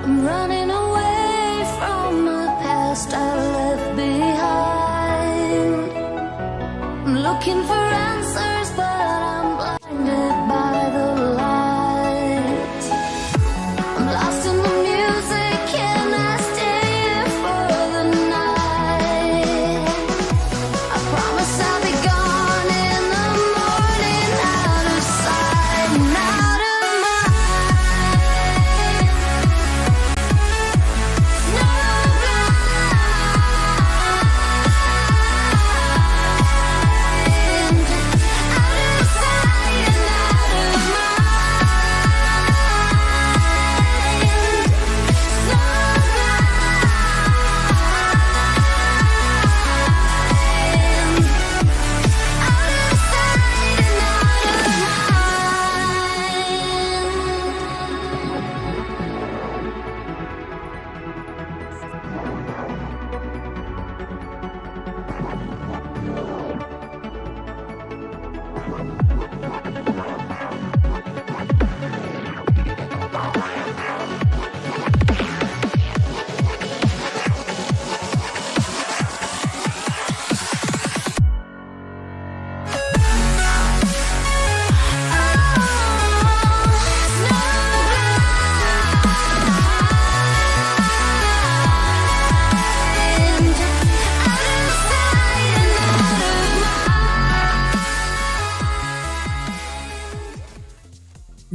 I'm running away from the past I left behind. I'm looking for answers, but I'm blinded by the light. I'm lost in the music, can I stay here for the night? I promise I'll be gone in the morning, out of sight and out of mind.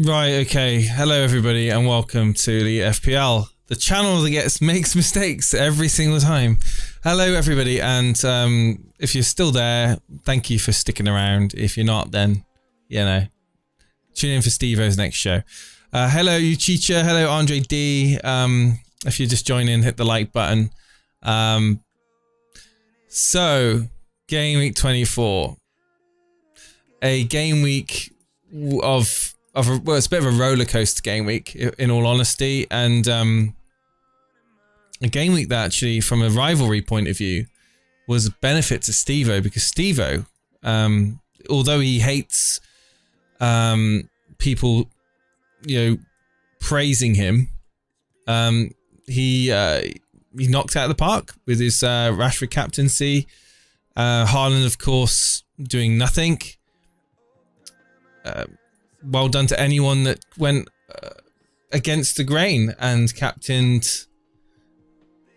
Right, okay. Hello everybody and welcome to the FPL, the channel that makes mistakes every single time. Hello everybody, and if you're still there, thank you for sticking around. If you're not, then, you know, tune in for Steve-O's next show. Hello Uchicha, hello Andre D. If you're just joining, hit the like button. So, Game Week 24. A game week of well, it's a bit of a roller coaster game week, in all honesty, and a game week that actually, from a rivalry point of view, was a benefit to Steve-O, because Steve-O, although he hates people, you know, praising him, he knocked out of the park with his Rashford captaincy. Haaland, of course, doing nothing. Well done to anyone that went against the grain and captained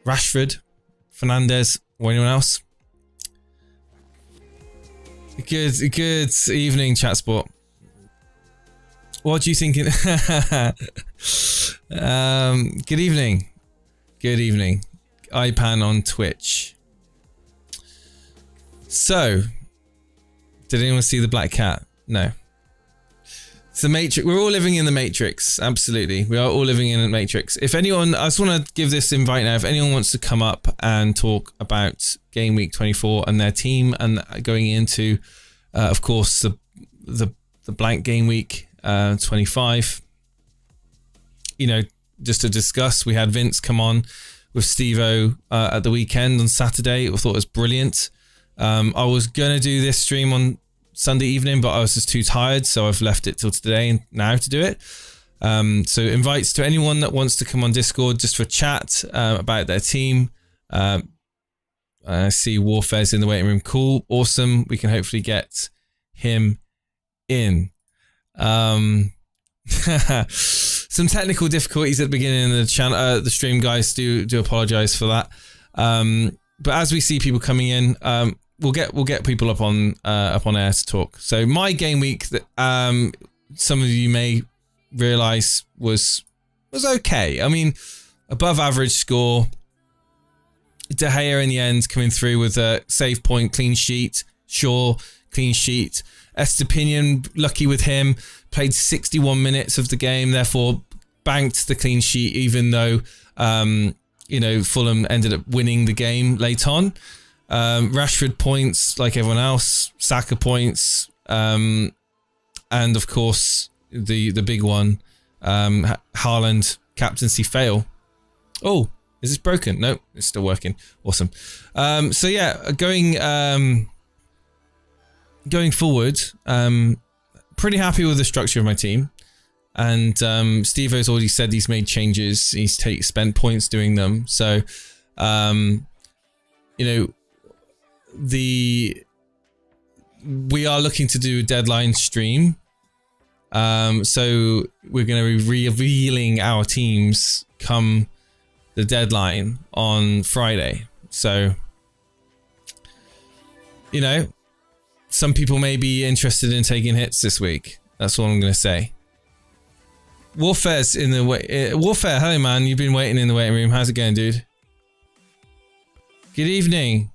Rashford, Fernandes, or anyone else. Good evening, chat sport. What do you think? Good evening. Good evening. iPan on Twitch. So, did anyone see the black cat? No. It's the Matrix. We're all living in the Matrix. Absolutely. We are all living in the Matrix. If anyone, I just want to give this invite now. If anyone wants to come up and talk about Game Week 24 and their team, and going into, of course, the blank Game Week 25. You know, just to discuss, we had Vince come on with Steve-O at the weekend on Saturday. I thought it was brilliant. I was going to do this stream on Sunday evening, but I was just too tired, so I've left it till today and now to do it. So invites to anyone that wants to come on Discord just for chat about their team. I see Warfare's in the waiting room. Cool, awesome. We can hopefully get him in. Some technical difficulties at the beginning of the channel, the stream, guys. Do apologize for that. But as we see people coming in, we'll get people up on air to talk. So my game week, that some of you may realize was okay. I mean, above average score. De Gea in the end coming through with a save point, clean sheet. Shaw, clean sheet. Estepinian, lucky with him, played 61 minutes of the game, therefore banked the clean sheet, even though you know, Fulham ended up winning the game late on. Rashford points like everyone else, Saka points, and of course the big one, Haaland captaincy fail. Oh, is this broken? No, it's still working. Awesome. So yeah, going forward, pretty happy with the structure of my team. And Steve-O's already said he's made changes. He's spent points doing them. So, we are looking to do a deadline stream. So we're going to be revealing our teams come the deadline on Friday. So, some people may be interested in taking hits this week. That's all I'm going to say. Warfare's in the way. Warfare, hello man. You've been waiting in the waiting room. How's it going, dude? Good evening.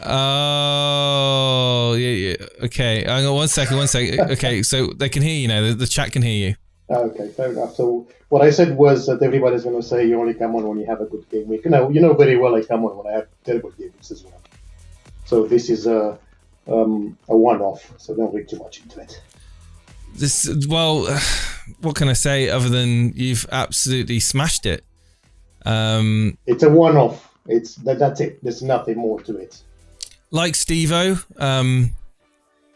Oh, yeah. Okay, hang on one second. Okay, so they can hear you now. The chat can hear you. Okay, fair enough. So what I said was that everybody's going to say you only come on when you have a good game week. You know very well I come on when I have terrible game weeks as well. So this is a one-off. So don't read too much into it. What can I say other than you've absolutely smashed it? It's a one-off. That's it. There's nothing more to it. Like Steve-O,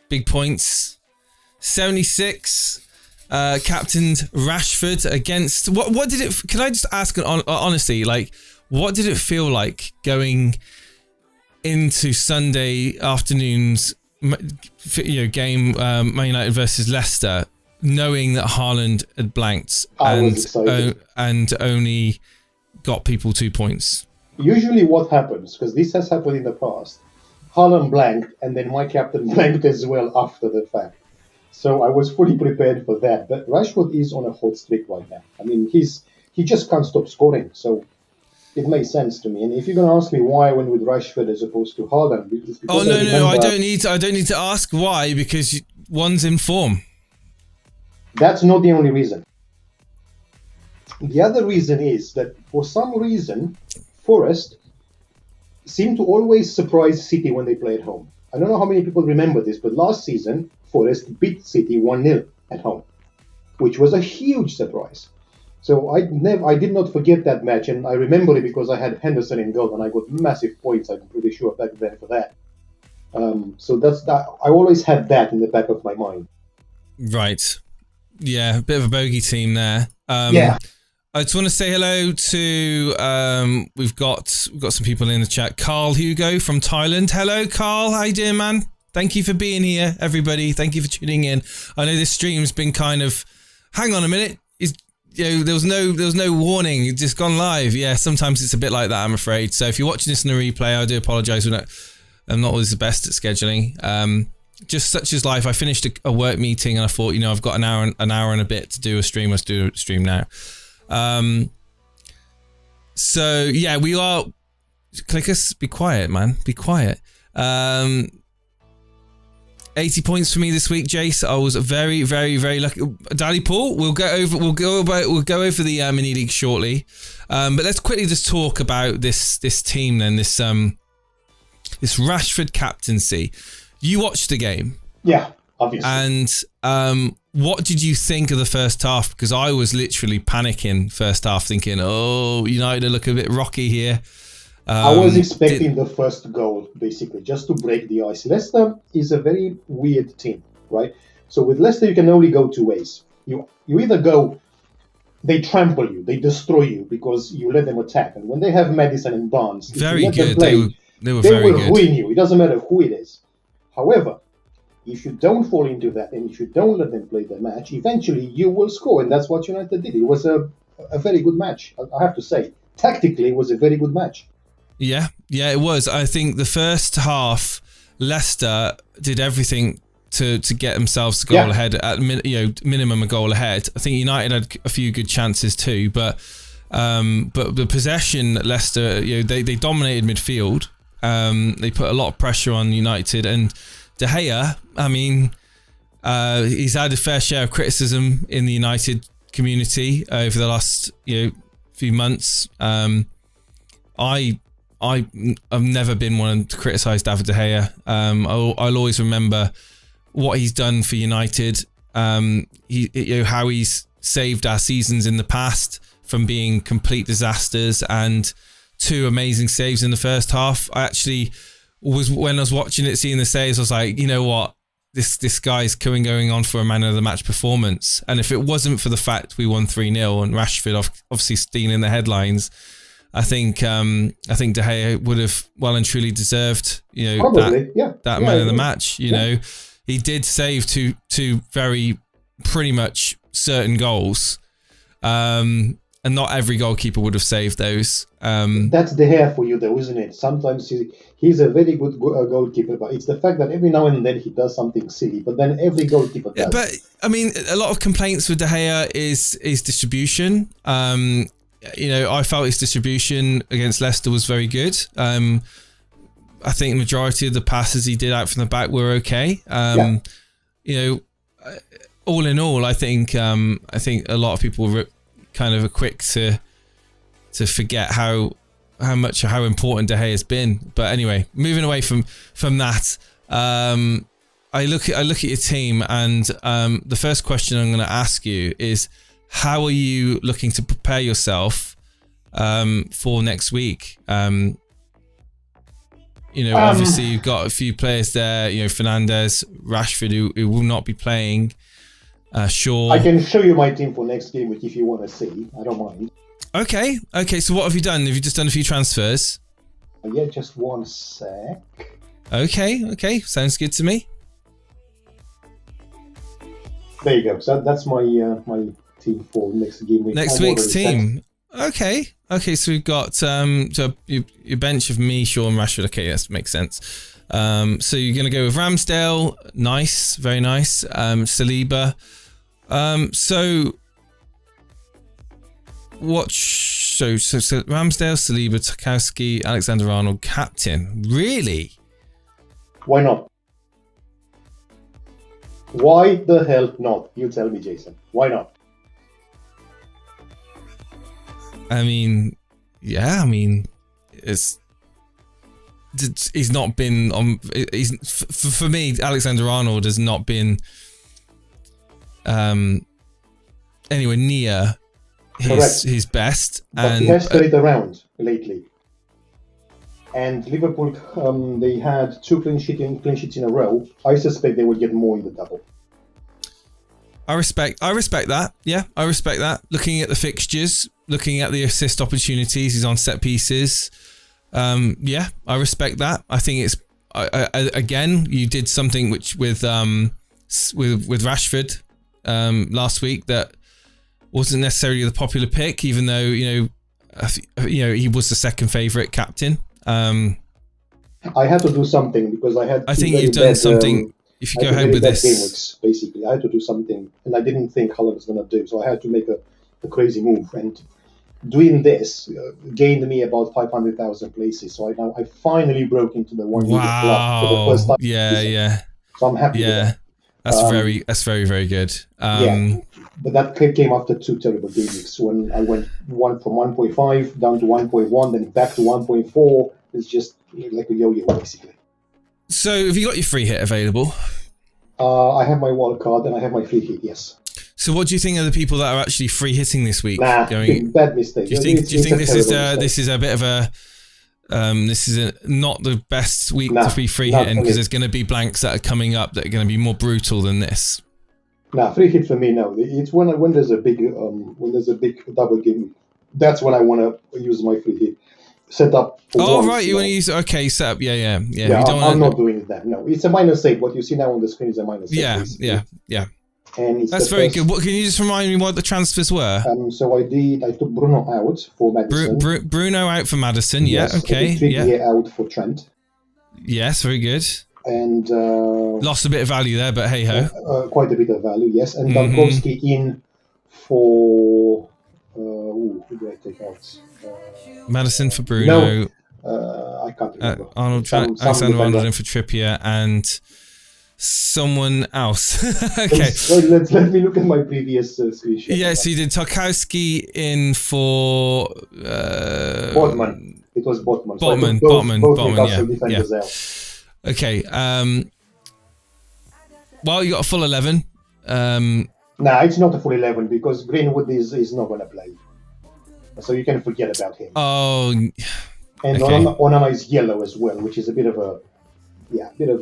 big points, 76. Captained Rashford against what did it? Can I just ask honestly, like, what did it feel like going into Sunday afternoon's game, Man United versus Leicester, knowing that Haaland had blanked and only got people 2 points? Usually, what happens, because this has happened in the past, Haaland blanked, and then my captain blanked as well after the fact. So I was fully prepared for that. But Rashford is on a hot streak right now. I mean, he just can't stop scoring. So it makes sense to me. And if you're going to ask me why I went with Rashford as opposed to Haaland, no, I don't need to ask why, because one's in form. That's not the only reason. The other reason is that for some reason, Forest seem to always surprise City when they play at home. I don't know how many people remember this, but last season, Forest beat City 1-0 at home, which was a huge surprise. So I did not forget that match, and I remember it because I had Henderson in goal, and I got massive points, I'm pretty sure, back then for that. So that's that. I always had that in the back of my mind. Right. Yeah, a bit of a bogey team there. Yeah. I just want to say hello to we've got some people in the chat. Carl Hugo from Thailand. Hello, Carl. How you doing, man? Thank you for being here, everybody. Thank you for tuning in. I know this stream's been kind of. Hang on a minute. There was no warning. It's just gone live. Yeah, sometimes it's a bit like that, I'm afraid. So if you're watching this in a replay, I do apologise. I'm not always the best at scheduling. Just such is life. I finished a work meeting and I thought, I've got an hour and a bit to do a stream. Let's do a stream now. So yeah, we are. Clickers, be quiet, man. Be quiet. 80 points for me this week, Jace. I was very, very, very lucky. Daddy Paul, we'll go over the mini league shortly. But let's quickly just talk about this team then. This Rashford captaincy. You watched the game, yeah, obviously. And what did you think of the first half? Because I was literally panicking first half, thinking, "Oh, United look a bit rocky here." I was expecting the first goal, basically, just to break the ice. Leicester is a very weird team, right? So with Leicester, you can only go two ways. You either go, they trample you, they destroy you because you let them attack. And when they have Maddison and Barnes, very good. Play, they will good. Ruin you. It doesn't matter who it is. However, if you don't fall into that and if you don't let them play their match, eventually you will score. And that's what United did. It was a very good match, I have to say. Tactically, it was a very good match. Yeah, it was. I think the first half, Leicester did everything to get themselves a goal ahead, at minimum a goal ahead. I think United had a few good chances too, but the possession, Leicester, they dominated midfield. They put a lot of pressure on United, and De Gea, I mean, he's had a fair share of criticism in the United community over the last few months. I've never been one to criticise David De Gea. I'll always remember what he's done for United. How he's saved our seasons in the past from being complete disasters, and 2 amazing saves in the first half. I actually was when I was watching it, seeing the saves, I was like, you know what, this guy's going on for a man of the match performance. And if it wasn't for the fact we won 3-0 and Rashford obviously stealing the headlines, I think De Gea would have well and truly deserved, Probably, that man of the match. You know, he did save two very pretty much certain goals. And not every goalkeeper would have saved those. That's De Gea for you, though, isn't it? Sometimes he's a very good goalkeeper, but it's the fact that every now and then he does something silly, but then every goalkeeper does. But, I mean, a lot of complaints with De Gea is distribution. I felt his distribution against Leicester was very good. I think the majority of the passes he did out from the back were okay. All in all, I think a lot of people were kind of quick to forget how important De Gea has been. But anyway, moving away from that, I look at your team, and the first question I'm going to ask you is, how are you looking to prepare yourself for next week? Obviously you've got a few players there. Fernandes, Rashford, who will not be playing. Shaw. I can show you my team for next game if you want to see. I don't mind. Okay. So what have you done? Have you just done a few transfers? Yeah, just one sec. Okay. Sounds good to me. There you go. So that's my my team for next game week. Next week's team. Okay. So we've got your bench of me, Shaw, and Rashford. Okay, that makes sense. So you're going to go with Ramsdale. Nice, very nice. Saliba. So Ramsdale, Saliba, Tarkowski, Alexander-Arnold, captain. Really? Why not? Why the hell not? You tell me, Jason. Why not? He's not been on. For me, Alexander-Arnold has not been anywhere near his best, but he has turned it around lately. And Liverpool, they had 2 clean sheets in a row. I suspect they will get more in the double. I respect that. Yeah, I respect that. Looking at the fixtures, looking at the assist opportunities, he's on set pieces. I respect that. I think it's again, you did something with Rashford last week that wasn't necessarily the popular pick, even though he was the second favourite captain. I had to do something because I think you've done something. If you go ahead with this, Gameweeks, basically, I had to do something, and I didn't think how I was going to do, so I had to make a crazy move. And doing this gained me about 500,000 places. So I finally broke into the 1 million club for the first time. Yeah. So I'm happy. Yeah, that's very, very good. But that came after 2 terrible game weeks when I went from 1.5 down to 1.1, then back to 1.4. It's just like a yo-yo, basically. So have you got your free hit available? I have my wild card and I have my free hit, yes. So what do you think of the people that are actually free hitting this week? Bad mistake. Do you think this is a bit of a not the best week to be free hitting, because there's going to be blanks that are coming up that are going to be more brutal than this? Free hit for me, no. It's when there's a big double game. That's when I want to use my free hit. Set up. Right. You want to use set up. Yeah. I'm not doing that. No, it's a -8. What you see now on the screen is a -8. Yeah. And it's that's very good. What can you just remind me what the transfers were? So I took Bruno out for Maddison. Bruno out for Maddison. Yes, Yeah. Okay. Trippier out for Trent. Yes, very good. And lost a bit of value there, but hey ho. Quite a bit of value, yes. And Tarkowski in for who did I take out? Maddison for Bruno. I can't remember. Alexander-Arnold in for Trippier and someone else. Okay. Let me look at my previous screenshot. Yeah, so you did Tarkowski in for Botman. It was Botman. Botman. Yeah. Okay. Well, you got a full 11. It's not a full 11 because Greenwood is not going to play. So you can forget about him. Oh, And Okay. Onana is yellow as well, which is a bit of a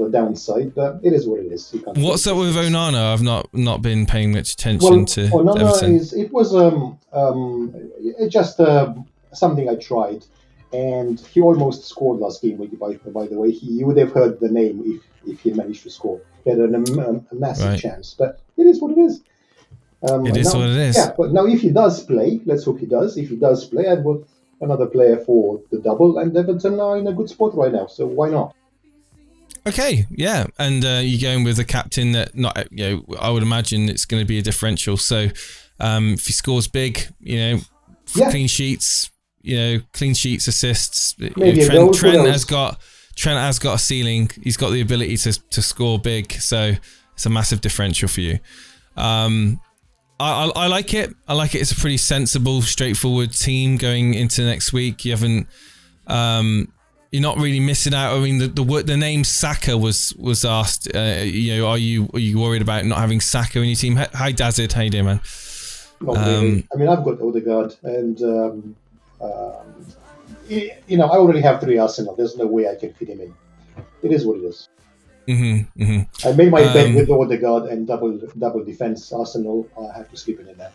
downside, but it is what it is. What's up with Onana? I've not been paying much attention Well, to Onana Everton. it's just something I tried, and he almost scored last game week. By the way, you would have heard the name if he managed to score. He had a massive chance, but it is what it is. It is what it is. Yeah, but now if he does play, let's hope he does. If he does play, I'd want another player for the double, and Everton are in a good spot right now, so why not? Okay, yeah, and you're going with a captain that I would imagine it's going to be a differential. So if he scores big, clean sheets, assists. Maybe Trent has got a ceiling. He's got the ability to score big, so it's a massive differential for you. I like it. I like it. It's a pretty sensible, straightforward team going into next week. You haven't. You're not really missing out. I mean, the name Saka was asked. Are you worried about not having Saka in your team? Hi Dazid, how you doing, man? Not really. I mean, I've got Odegaard, and I already have 3 Arsenal. There's no way I can fit him in. It is what it is. I made my bet with Odegaard and double defense Arsenal. I have to slip it in there.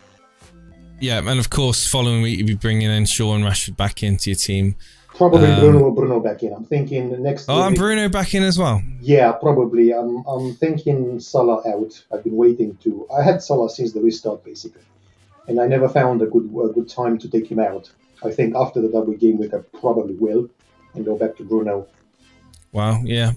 Yeah, and of course, following week you'll be bringing in Shaw and Rashford back into your team. Probably Bruno back in. I'm thinking next. Oh, and Bruno back in as well. Yeah, probably. I'm thinking Salah out. I've been waiting to. I had Salah since the restart basically, and I never found a good time to take him out. I think after the double game week, I probably will, and go back to Bruno. Wow. Yeah.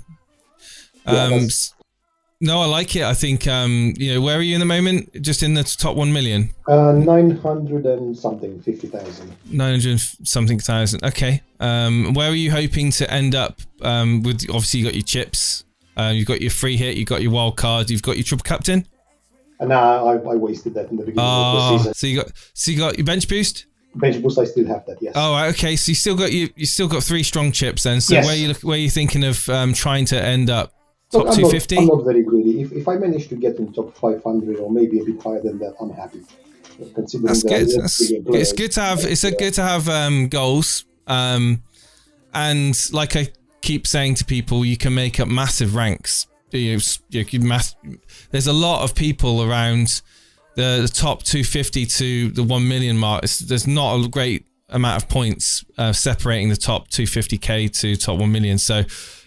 No, I like it. I think where are you in the moment? Just in the top 1 million. 900 and something, 50,000. 900 something thousand. Okay. Where are you hoping to end up? With obviously you got your chips, you've got your free hit, you've got your wild card, you've got your triple captain. Nah, I wasted that in the beginning of the season. So you got your bench boost. Bench boost, I still have that. Yes. Oh, right, okay. So you still got 3 strong chips then. So yes. where are you thinking of trying to end up? Look, Top 250? I'm not very greedy. If I manage to get in top 500 or maybe a bit higher than that, I'm happy. Considering that's good. It's good to have goals. And like I keep saying to people, you can make up massive ranks. There's a lot of people around the top 250 to the 1 million mark. There's not a great amount of points separating the top 250k to top 1 million. So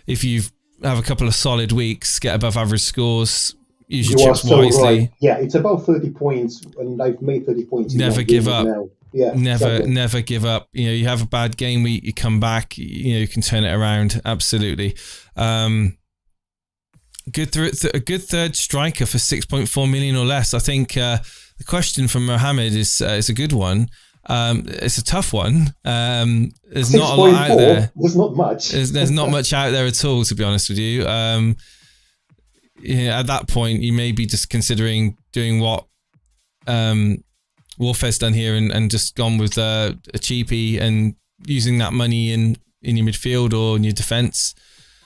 if you've have a couple of solid weeks, get above average scores, use your chips wisely. Right. Yeah, it's about 30 points, and I've made 30 points. Never give up. Now. Yeah, never give up. You have a bad game week, you come back, you can turn it around. Absolutely. A good third striker for 6.4 million or less. I think the question from Mohammed is a good one. It's a tough one. There's not a lot out there. There's not much. There's not much out there at all, to be honest with you. At that point, you may be just considering doing what Wolf's done here and just gone with a cheapie and using that money in your midfield or in your defence.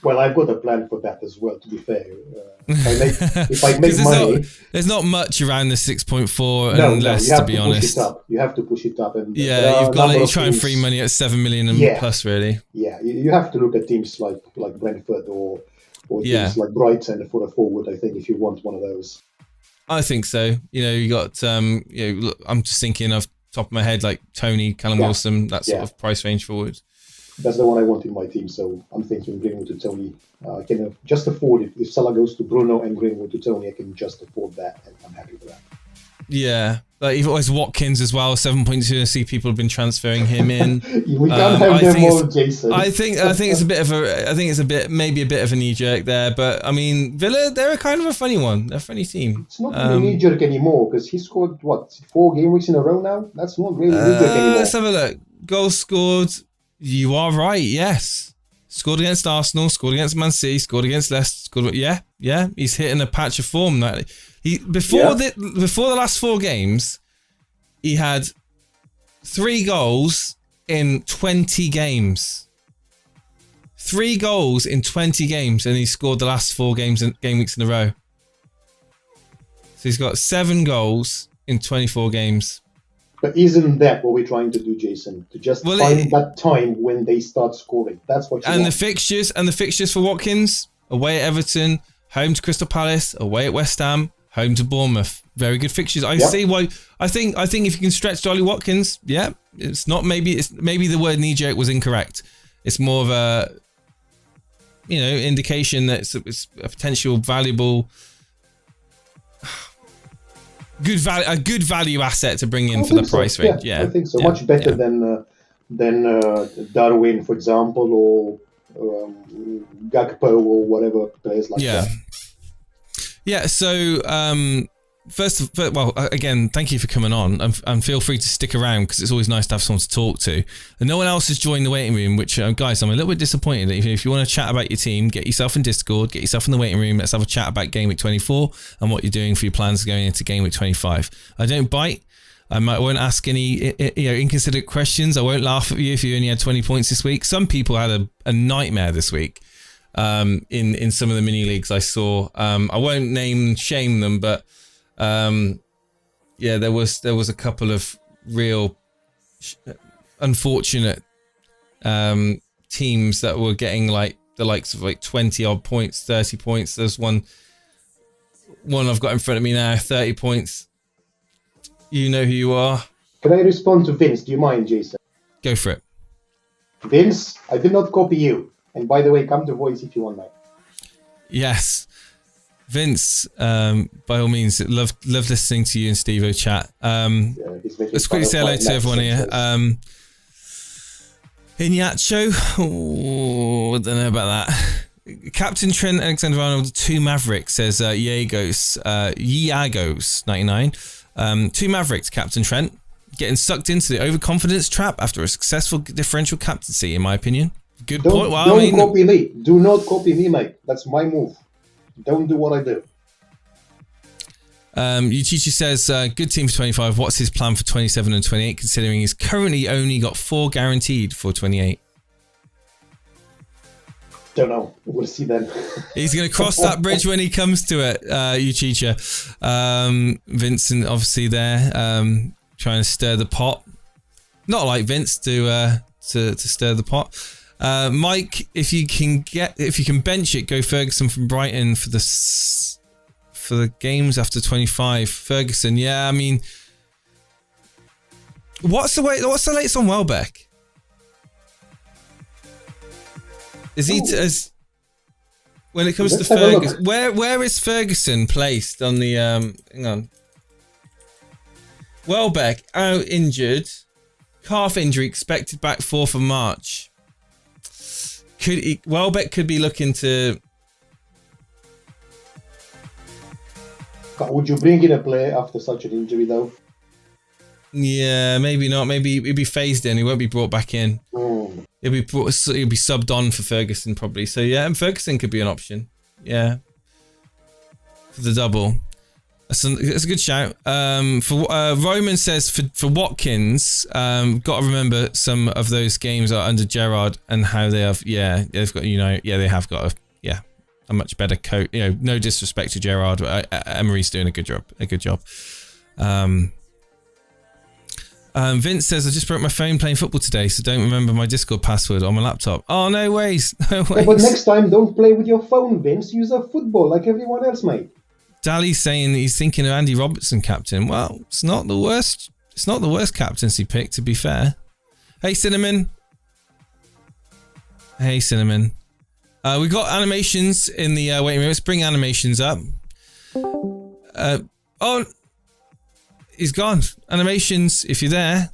Well, I've got a plan for that as well, to be fair. If I make money... There's not much around the 6.4 unless, to be honest. You have to push it up. And yeah, you've got to try and free money at 7 million and plus, really. Yeah, you have to look at teams like Brentford or teams like Brighton for a forward, I think, if you want one of those. I think so. You got, I'm just thinking off the top of my head, like Tony, Callum Wilson, that sort of price range forward. That's the one I want in my team, so I'm thinking Greenwood to Tony. I can just afford it. If Salah goes to Bruno and Greenwood to Tony, I can just afford that, and I'm happy with that. Yeah, like you've always Watkins as well, 7.2. I see people have been transferring him in. We can't have them all, Jason. I think it's a bit of maybe a bit of a knee jerk there, but I mean Villa, they're kind of a funny one. They're a funny team. It's not really knee jerk anymore because he scored 4 game weeks in a row now. That's not really knee jerk anymore. Let's have a look. Goals scored. You are right. Yes, scored against Arsenal, scored against Man City, scored against Leicester. Yeah. He's hitting a patch of form. That before the last 4 games, he had 3 goals in 20 games. 3 goals in 20 games, and he scored the last 4 game weeks in a row. So he's got 7 goals in 24 games. But isn't that what we're trying to do, Jason? To just find that time when they start scoring. That's what you want. The fixtures for Watkins: away at Everton, home to Crystal Palace, away at West Ham, home to Bournemouth. Very good fixtures. I see why. I think if you can stretch Dolly Watkins, it's not maybe the word knee jerk was incorrect. It's more of a indication that it's a potential valuable. A good value asset to bring in for the price range. Yeah, I think so. Much better than Darwin, for example, or Gakpo or whatever players like that. Yeah. So again, thank you for coming on, and feel free to stick around because it's always nice to have someone to talk to. And no one else has joined the waiting room, which guys, I'm a little bit disappointed. If you want to chat about your team, get yourself in Discord, get yourself in the waiting room. Let's have a chat about Gameweek 24 and what you're doing for your plans going into Gameweek 25. I don't bite. I won't ask any inconsiderate questions. I won't laugh at you if you only had 20 points this week. Some people had a nightmare this week in some of the mini leagues I saw. I won't shame them, but there was a couple of real unfortunate teams that were getting like the likes of like 20 odd points, 30 points. There's one I've got in front of me now, 30 points. You know who you are. Can I respond to Vince? Do you mind, Jason? Go for it. Vince, I did not copy you. And by the way, come to voice if you want, mate. Yes. Vince, by all means, love listening to you and Steve-O chat. Let's quickly say hello to everyone here. Iñárritu, I don't know about that. Captain Trent Alexander-Arnold, 2 Mavericks, says Yagos 99. 2 Mavericks, Captain Trent, getting sucked into the overconfidence trap after a successful differential captaincy, in my opinion. Good point. Well, don't copy me. Do not copy me, mate. That's my move. Don't do what I do. Yuchichi says, good team for 25. What's his plan for 27 and 28, considering he's currently only got 4 guaranteed for 28? Don't know. We'll see then. He's going to cross that bridge when he comes to it, Yuchicha. Vincent, obviously, there, trying to stir the pot. Not like Vince to stir the pot. Mike, if you can bench it, go Ferguson from Brighton for the games after 25. Ferguson, yeah, I mean, what's the latest on Welbeck? Is he when it comes to Ferguson? Where is Ferguson placed on the hang on? Welbeck out injured, calf injury expected back 4th of March. Welbeck could be looking to. Would you bring in a player after such an injury, though? Yeah, maybe not. Maybe he'll be phased in. He won't be brought back in. He'll be subbed on for Ferguson probably. So yeah, and Ferguson could be an option. Yeah, for the double. That's a good shout. Roman says for Watkins, got to remember some of those games are under Gerrard and how they have. Yeah, they've got they have got a much better coach. No disrespect to Gerrard, but Emery's doing a good job. Vince says, I just broke my phone playing football today, so don't remember my Discord password on my laptop. Oh, no ways. No ways. Yeah, but next time, don't play with your phone, Vince. Use a football like everyone else, mate. Dally's saying he's thinking of Andy Robertson captain. Well, it's not the worst. It's not the worst captaincy pick, to be fair. Hey, Cinnamon. We got animations in the waiting room. Let's bring animations up. He's gone. Animations, if you're there,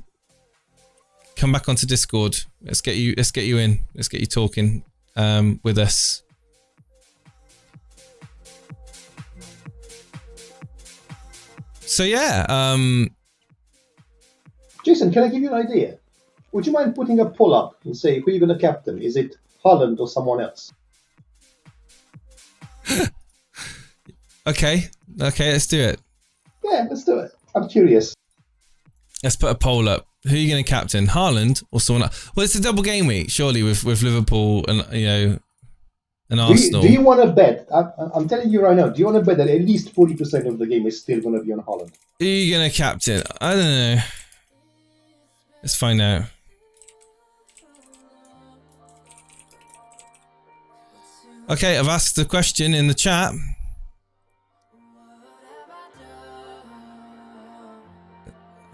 come back onto Discord. Let's get you in. Let's get you talking with us. So yeah. Jason, can I give you an idea? Would you mind putting a poll up and say who you're going to captain? Is it Haaland or someone else? Okay, let's do it. Yeah, let's do it. I'm curious. Let's put a poll up. Who are you going to captain? Haaland or someone else? Well, it's a double game week, surely, with Liverpool and and Arsenal. Do you want to bet? I'm telling you right now. Do you want to bet that at least 40% of the game is still going to be on Haaland? Who are you going to captain? I don't know. Let's find out. Okay, I've asked the question in the chat.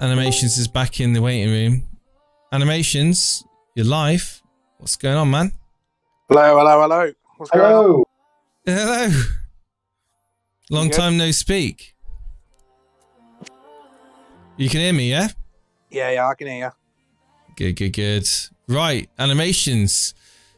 Animations is back in the waiting room. Animations, you're live. What's going on, man? Hello. What's going on? Hello. Hello. Long time no speak. You can hear me, yeah? Yeah, I can hear you. Good. Right, Animations.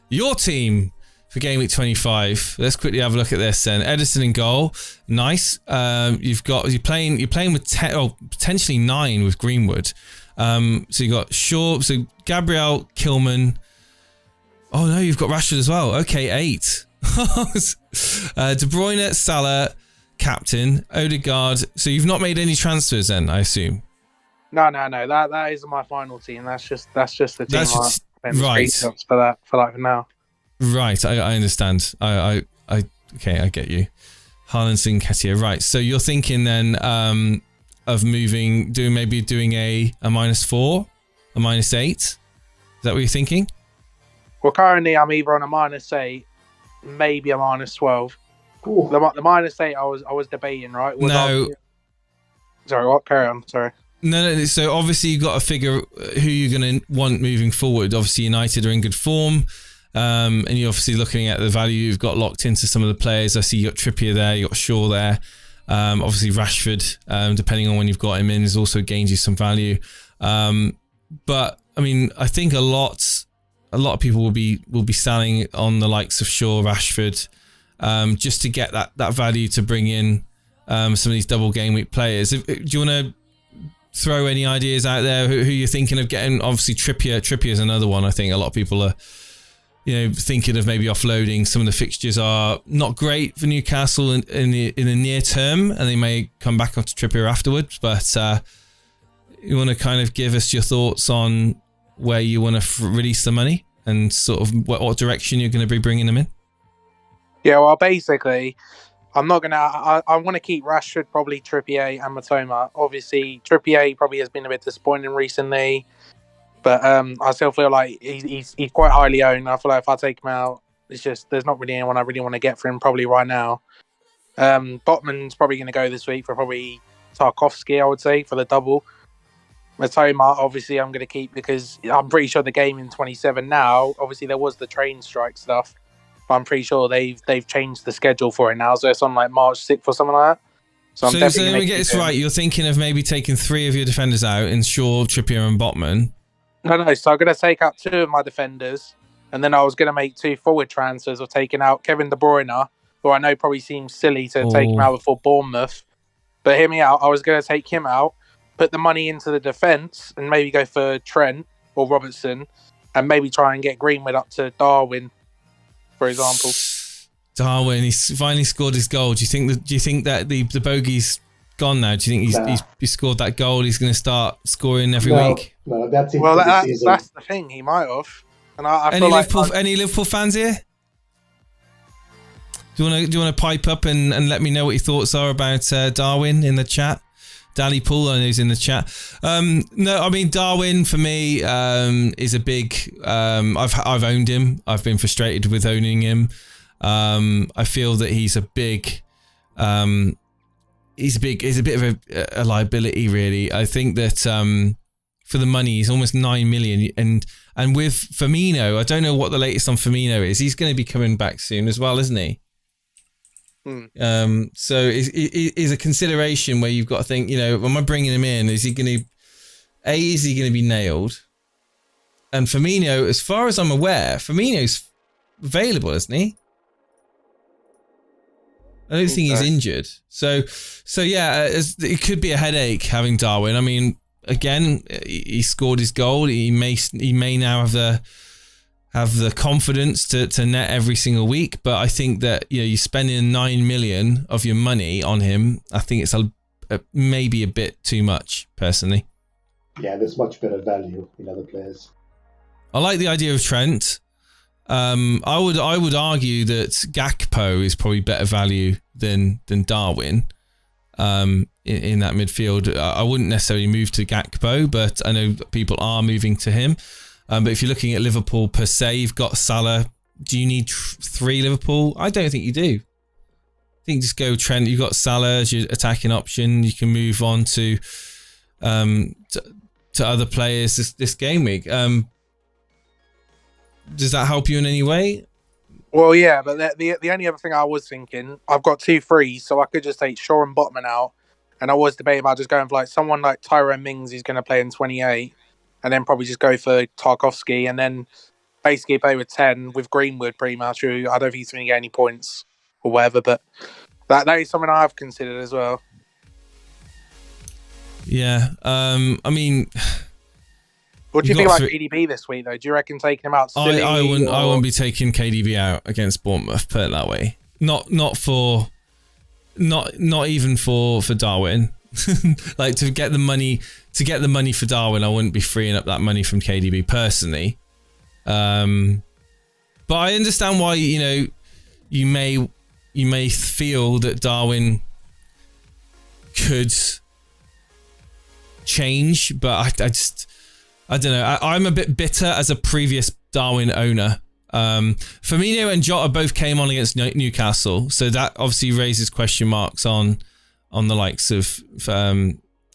Your team for Game Week 25. Let's quickly have a look at this then. Edison in goal. Nice. You're playing with 10, potentially 9 with Greenwood. So you got Shaw, so Gabriel, Kilman. Oh no, you've got Rashford as well. Okay, 8. De Bruyne, Salah, captain, Odegaard. So you've not made any transfers then, I assume. No. That isn't my final team. That's just the team. Right. For now. Right, I understand. Okay, I get you. Haaland and Nketiah. Right, so you're thinking then of doing a -4, a -8. Is that what you're thinking? Well, currently I'm either on a -8, maybe a -12. Cool. The -8 I was debating, right? Sorry, what? Carry on. Sorry. No. So obviously you've got to figure who you're going to want moving forward. Obviously United are in good form. And you're obviously looking at the value you've got locked into some of the players. I see you got Trippier there, you got Shaw there. Obviously Rashford, depending on when you've got him in, has also gained you some value. But I mean, I think a lot of people will be selling on the likes of Shaw, Rashford, just to get that value to bring in some of these double game week players. Do you want to throw any ideas out there who you're thinking of getting? Obviously Trippier is another one. I think a lot of people are thinking of maybe offloading. Some of the fixtures are not great for Newcastle in the near term, and they may come back onto Trippier afterwards. But you want to kind of give us your thoughts on where you want to release the money and sort of what direction you're going to be bringing them in? Yeah, well, basically, I'm not gonna. I want to keep Rashford, probably Trippier and Matoma. Obviously, Trippier probably has been a bit disappointing recently. But I still feel like he's quite highly owned. I feel like if I take him out, it's just there's not really anyone I really want to get for him probably right now. Botman's probably going to go this week for probably Tarkovsky, I would say, for the double. Matoma, obviously, I'm going to keep because I'm pretty sure the game in 27 now, obviously there was the train strike stuff, but I'm pretty sure they've changed the schedule for it now. So it's on like March 6th or something like that. So let me get this right. You're thinking of maybe taking 3 of your defenders out in Shaw, Trippier and Botman. No. So I'm going to take out 2 of my defenders, and then I was going to make 2 forward transfers of taking out Kevin De Bruyne, who I know probably seems silly to take him out before Bournemouth. But hear me out. I was going to take him out, put the money into the defence, and maybe go for Trent or Robertson, and maybe try and get Greenwood up to Darwin, for example. Darwin, he's finally scored his goal. Do you think that the bogey's gone now? Do you think he's scored that goal? He's going to start scoring every week? No, that's it. Well, that's the thing. He might have. And I feel any Liverpool fans here? Do you want to pipe up and let me know what your thoughts are about Darwin in the chat? Dally Pool, I know he's in the chat. No, I mean Darwin for me is a big. I've owned him. I've been frustrated with owning him. I feel that he's a big. He's a bit of a liability, really. I think that for the money, he's almost 9 million, and with Firmino, I don't know what the latest on Firmino is. He's going to be coming back soon as well, isn't he? So is a consideration where you've got to think, am I bringing him in? Is he going to be nailed? And Firmino, as far as I'm aware, Firmino's available, isn't he? I don't think he's injured. So yeah, it could be a headache having Darwin. I mean, again, he scored his goal. He may now have the confidence to net every single week. But I think that you're spending 9 million of your money on him. I think it's maybe a bit too much, personally. Yeah, there's much better value in other players. I like the idea of Trent. I would argue that Gakpo is probably better value than Darwin. in that midfield. I wouldn't necessarily move to Gakpo, but I know people are moving to him. But if you're looking at Liverpool per se, you've got Salah. Do you need 3 Liverpool? I don't think you do. I think just go Trent. You've got Salah as your attacking option. You can move on to other players this game week. Does that help you in any way? Well, yeah, but the only other thing I was thinking, I've got 2 frees, so I could just take Shaw and Botman out. And I was debating about just going for like someone like Tyrone Mings, who's going to play in 28, and then probably just go for Tarkowski, and then basically play with 10 with Greenwood pretty much. Who I don't think he's going to get any points or whatever, but that is something I've considered as well. Yeah, I mean, what do you think about KDB this week, though? Do you reckon taking him out? I wouldn't be taking KDB out against Bournemouth. Put it that way. Not even for Darwin. Like to get the money for Darwin, I wouldn't be freeing up that money from KDB personally. But I understand why you may feel that Darwin could change, but I don't know. I'm a bit bitter as a previous Darwin owner. Firmino and Jota both came on against Newcastle, so that obviously raises question marks on the likes of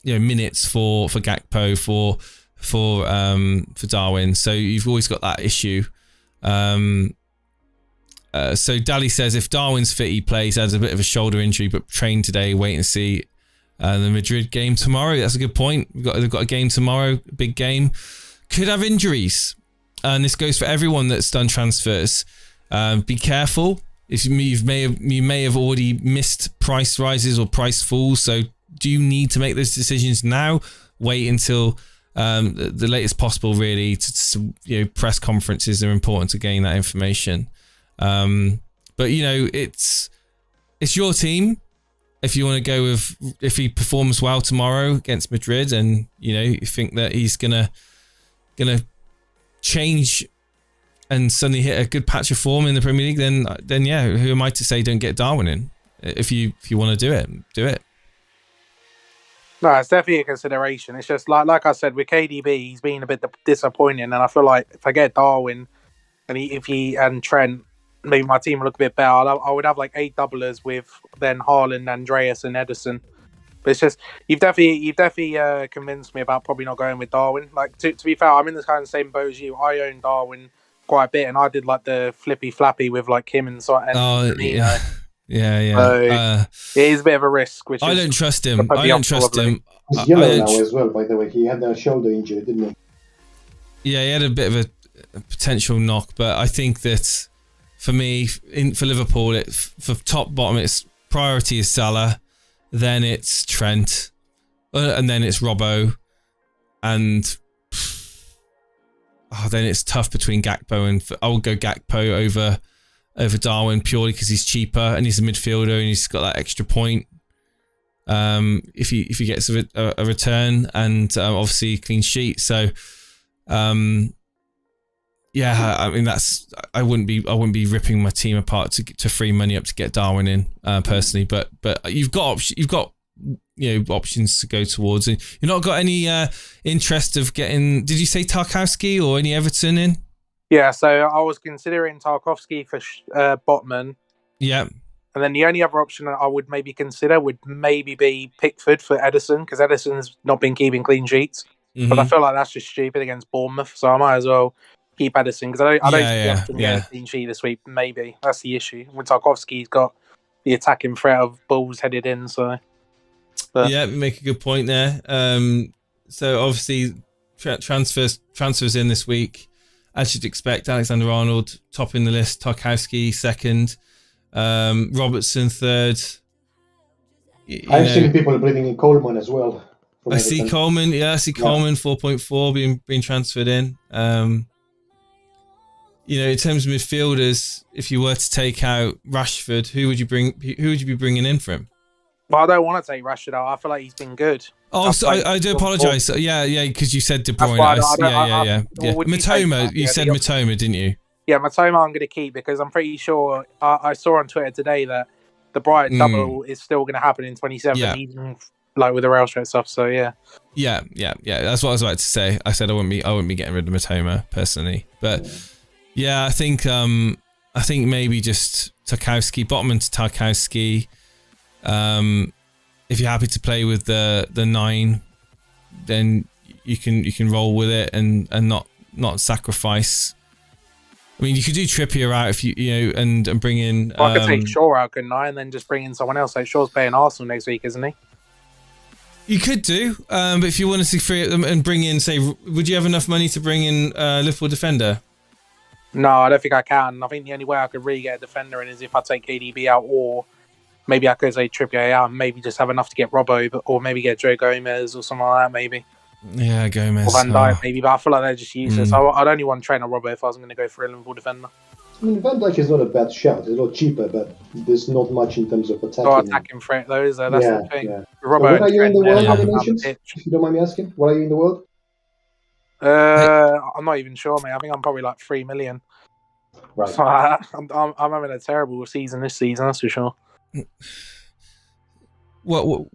minutes for Gakpo for Darwin. So you've always got that issue. So Dally says if Darwin's fit, he plays. Has a bit of a shoulder injury, but trained today. Wait and see. The Madrid game tomorrow. That's a good point. They've got a game tomorrow, big game. Could have injuries, and this goes for everyone that's done transfers. Be careful. If you may have already missed price rises or price falls. So do you need to make those decisions now? Wait until the latest possible. Really, press conferences are important to gain that information. But it's your team. If you want to go with, if he performs well tomorrow against Madrid, and you think that he's gonna change and suddenly hit a good patch of form in the Premier League, then yeah, who am I to say don't get Darwin in? If you want to do it, do it. No, it's definitely a consideration. It's just like I said with KDB, he's been a bit disappointing, and I feel like if I get Darwin and Trent, maybe my team will look a bit better. I would have like 8 doublers with then Haaland, Andreas, and Ederson. But it's just you've definitely convinced me about probably not going with Darwin. Like to be fair, I'm in the kind of same boat as you. I own Darwin quite a bit, and I did like the flippy flappy with like him and so. Yeah. So it is a bit of a risk. Which I don't trust him. He's yellow now as well. By the way, he had a shoulder injury, didn't he? Yeah, he had a bit of a potential knock, but I think that. For me, for Liverpool, for top bottom, its priority is Salah, then it's Trent, and then it's Robbo, and then it's tough between Gakpo and I will go Gakpo over Darwin purely because he's cheaper and he's a midfielder and he's got that extra point. If he gets a return and obviously clean sheet, so. Yeah, I mean I wouldn't be ripping my team apart to free money up to get Darwin in personally, but you've got options to go towards. And you've not got any interest of getting. Did you say Tarkowski or any Everton in? Yeah, so I was considering Tarkowski for Botman. Yeah, and then the only other option that I would maybe consider would maybe be Pickford for Ederson, because Ederson's not been keeping clean sheets, but I feel like that's just stupid against Bournemouth, so I might as well keep Ederson, because I don't think he get a clean sheet this week. Maybe that's the issue. With Tarkowski, he's got the attacking threat of balls headed in. So, yeah, make a good point there. So obviously transfers in this week, as you'd expect. Alexander-Arnold topping the list, Tarkowski second, Robertson third. I've seen people bringing in Coleman as well. I see Coleman. Yeah, I see Coleman 4.4 being transferred in. In terms of midfielders, if you were to take out Rashford, who would you be bringing in for him? Well, I don't want to take Rashford out. I feel like he's been good. Oh, so I do apologise. Yeah, because you said De Bruyne. Matoma, you said Matoma, didn't you? Yeah, Matoma I'm going to keep, because I'm pretty sure I saw on Twitter today that the Brighton double is still going to happen in 27. Yeah. Even like with the rail straight stuff. So yeah. Yeah. That's what I was about to say. I said I wouldn't be getting rid of Matoma personally, but yeah, I think maybe just Tarkowski, Botman to Tarkowski. If you're happy to play with the 9, then you can roll with it and not sacrifice. I mean, you could do Trippier out if you know and bring in. Well, I could take Shaw out, couldn't I? And then just bring in someone else. Like Shaw's playing Arsenal next week, isn't he? You could do, but if you wanted to free up them and bring in, say, would you have enough money to bring in Liverpool defender? No, I don't think I can. I think the only way I could really get a defender in is if I take KDB out, or maybe I could say Trippier out and maybe just have enough to get Robbo, or maybe get Joe Gomez or something like that, maybe. Yeah, Gomez. Or Van Dijk, maybe, but I feel like they're just useless. I'd only want to train on Robbo if I was going to go for a Liverpool defender. I mean, Van Dijk is not a bad shout. It's a lot cheaper, but there's not much in terms of attacking. So attacking threat, though, is there? That's the thing. Yeah. Robbo What are you in the world Trent, animations? If you don't mind me asking, what are you in the world? I'm not even sure, mate. I think I'm probably like 3 million. Right. So I'm having a terrible season this season, that's for sure. Well,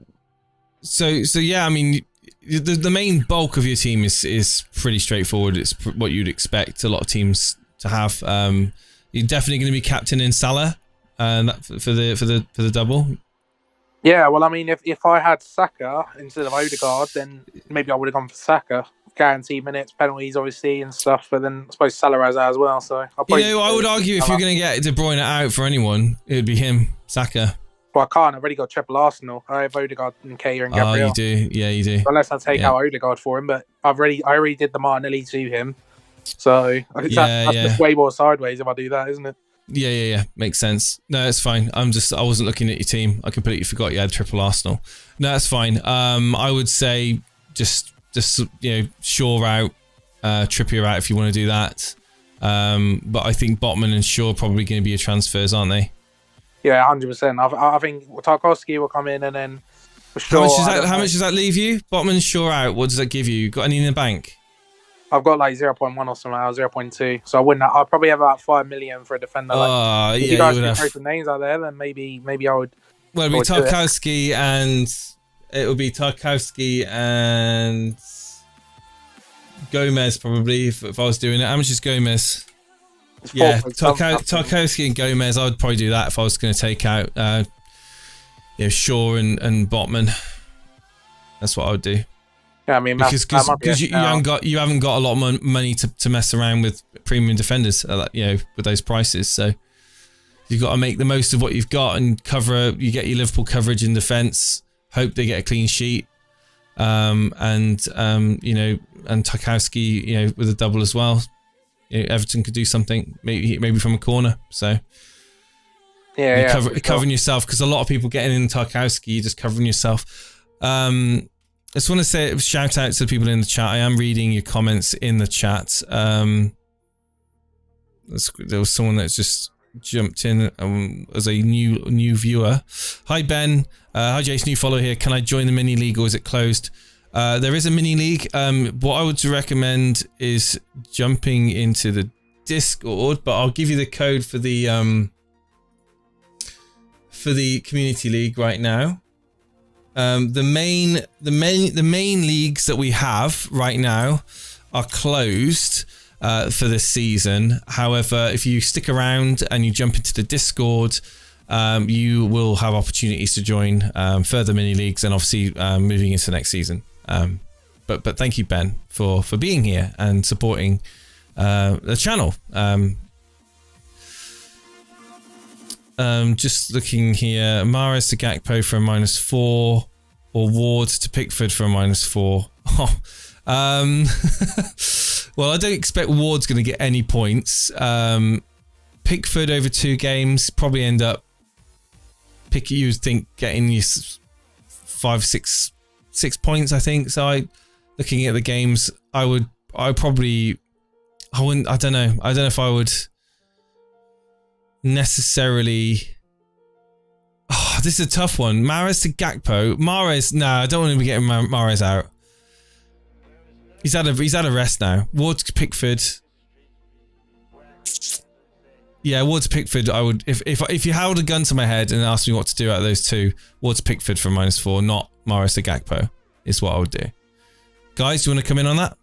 so yeah, I mean, the main bulk of your team is pretty straightforward. It's what you'd expect a lot of teams to have. You're definitely going to be captain in Salah, for the double. Yeah, well, I mean, if I had Saka instead of Odegaard, then maybe I would have gone for Saka. Guaranteed minutes, penalties, obviously, and stuff. But then I suppose Salah has that as well. So I would argue if you're going to get De Bruyne out for anyone, it would be him, Saka. Well, I can't. I've already got triple Arsenal. I have Odegaard and Keita and Gabriel. Oh, you do? Yeah, you do. Unless I take out Odegaard for him, but I already did the Martinelli to him. So that's just way more sideways if I do that, isn't it? Yeah. Makes sense. No, it's fine. I wasn't looking at your team. I completely forgot you had triple Arsenal. No, that's fine. I would say just Shaw out, Trippier out if you want to do that. But I think Botman and Shaw are probably going to be your transfers, aren't they? Yeah, 100%. I think Tarkowski will come in, and then Shaw. How much does that leave you? Botman and Shaw out. What does that give you? Got any in the bank? I've got like 0.1 or something, 0.2. So I'll probably have about 5 million for a defender. If you guys can throw some names out there, then maybe I would. Well, it'll be Tarkowski and Gomez probably if I was doing it. How much is Gomez? Yeah, Tarkowski and Gomez. I would probably do that if I was going to take out Shaw and Botman. That's what I would do. Yeah, I mean, because you haven't got a lot of money to mess around with premium defenders, with those prices. So you've got to make the most of what you've got and you get your Liverpool coverage in defence. Hope they get a clean sheet, and Tarkowski, with a double as well. Everton could do something, maybe from a corner. So covering yourself, because a lot of people getting in Tarkowski, you're just covering yourself. I just want to say shout out to the people in the chat. I am reading your comments in the chat. There was someone that's just jumped in as a new viewer. Hi Ben. Hi Jason, new follower here. Can I join the mini league or is it closed? There is a mini league. What I would recommend is jumping into the Discord, but I'll give you the code for the community league right now. The main leagues that we have right now are closed for this season. However, if you stick around and you jump into the Discord, you will have opportunities to join further mini leagues and obviously moving into next season. But thank you, Ben, for being here and supporting the channel. Just looking here, Mahrez to Gakpo for a -4 or Ward to Pickford for a -4. Well, I don't expect Ward's going to get any points. Pickford over 2 games probably end up you would think getting you 5, 6 points, I think. So looking at the games, I don't know if I would necessarily. Oh, this is a tough one. Mahrez to Gakpo. I don't want to be getting Mahrez out. He's had a rest now. Ward to Pickford. Yeah, Ward to Pickford. I would if you held a gun to my head and asked me what to do out of those two, Ward to Pickford for -4, Mahrez to Gakpo is what I would do. Guys, do you want to come in on that?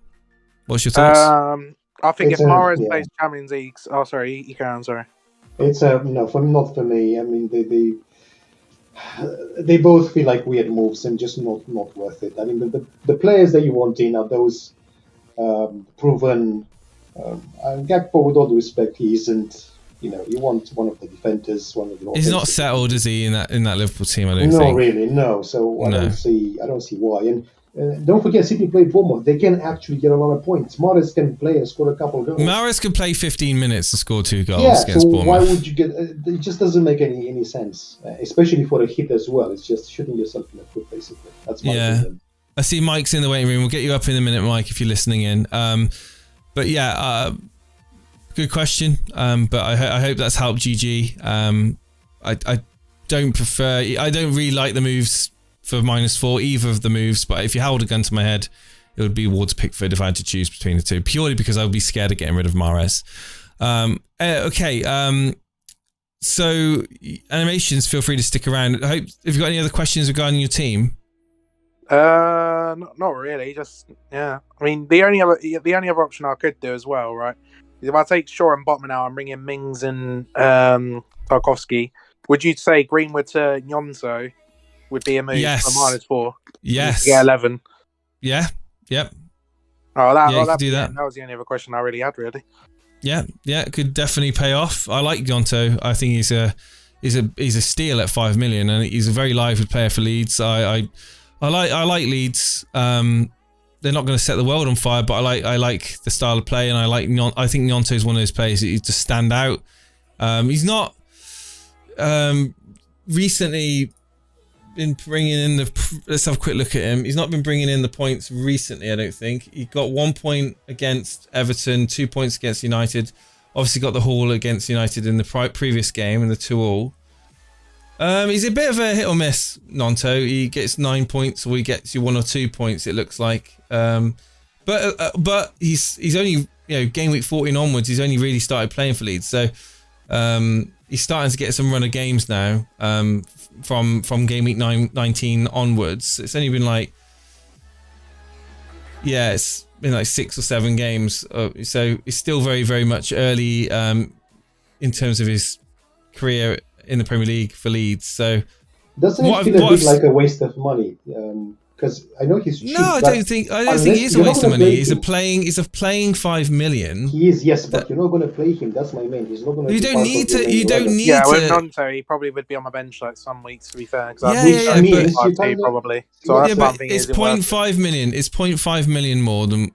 What's your thoughts? I think It's if a- Mahrez yeah. plays Champions League, oh sorry, you can. Sorry. It's no, not for me. I mean, they both feel like weird moves and just not worth it. I mean, the players that you want in are those proven. Gakpo, with all due respect, he isn't. You want one of the defenders, one of the. He's not settled, is he, in that Liverpool team? I don't No, think. really, no. So No. I don't see why. And don't forget, City played Bournemouth. They can actually get a lot of points. Mahrez can play and score a couple of goals. Mahrez could play 15 minutes to score 2 goals Yeah, against so Bournemouth. why would you get? It just doesn't make any sense, especially for a hit as well. It's just shooting yourself in the foot, basically. That's my opinion. I see Mike's in the waiting room. We'll get you up in a minute, Mike, if you're listening in. But yeah, good question. But I hope that's helped GG. I don't prefer. I don't really like the moves for -4, either of the moves. But if you held a gun to my head, it would be Ward's Pickford if I had to choose between the two, purely because I would be scared of getting rid of Mahrez. Okay. So animations, feel free to stick around. I hope. Have you got any other questions regarding your team? Not really. Just yeah. I mean, the only other option I could do as well, right? Is if I take Shaw and Botman out and bring in Mings and Tarkowski, would you say Greenwood to Nyonso would be a move for -4? Yes. To get 11. Yeah. Yep. Oh, you could do that. That was the only other question I really had, really. Yeah, it could definitely pay off. I like Gonto. I think he's a steal at 5 million, and he's a very lively player for Leeds. I like Leeds. They're not going to set the world on fire, but I like the style of play, and I think Gnonto is one of those players that just stand out. He's not recently been bringing in let's have a quick look at him. He's not been bringing in the points recently, I don't think. He got 1 point against Everton, 2 points against United. Obviously got the haul against United in the previous game, in the 2-2. He's a bit of a hit or miss, Gnonto. He gets 9 points, or he gets you 1 or 2 points, it looks like. But he's only, game week 14 onwards, he's only really started playing for Leeds. So he's starting to get some run of games now. From game week 19 onwards. It's only been it's been like 6 or 7 games. So it's still very, very much early in terms of his career in the Premier League for Leeds. So doesn't it feel a bit like a waste of money? Because I know he's cheap. No, I don't think he is a waste of money. He's a playing 5 million. He is, yes, but you're not going to play him. That's my main. He's not going to. You don't need to. Yeah, with Gnonto, he probably would be on my bench like some weeks, to be fair. Probably. So that's one thing. It's 0.5 million. It's 0.5 million more than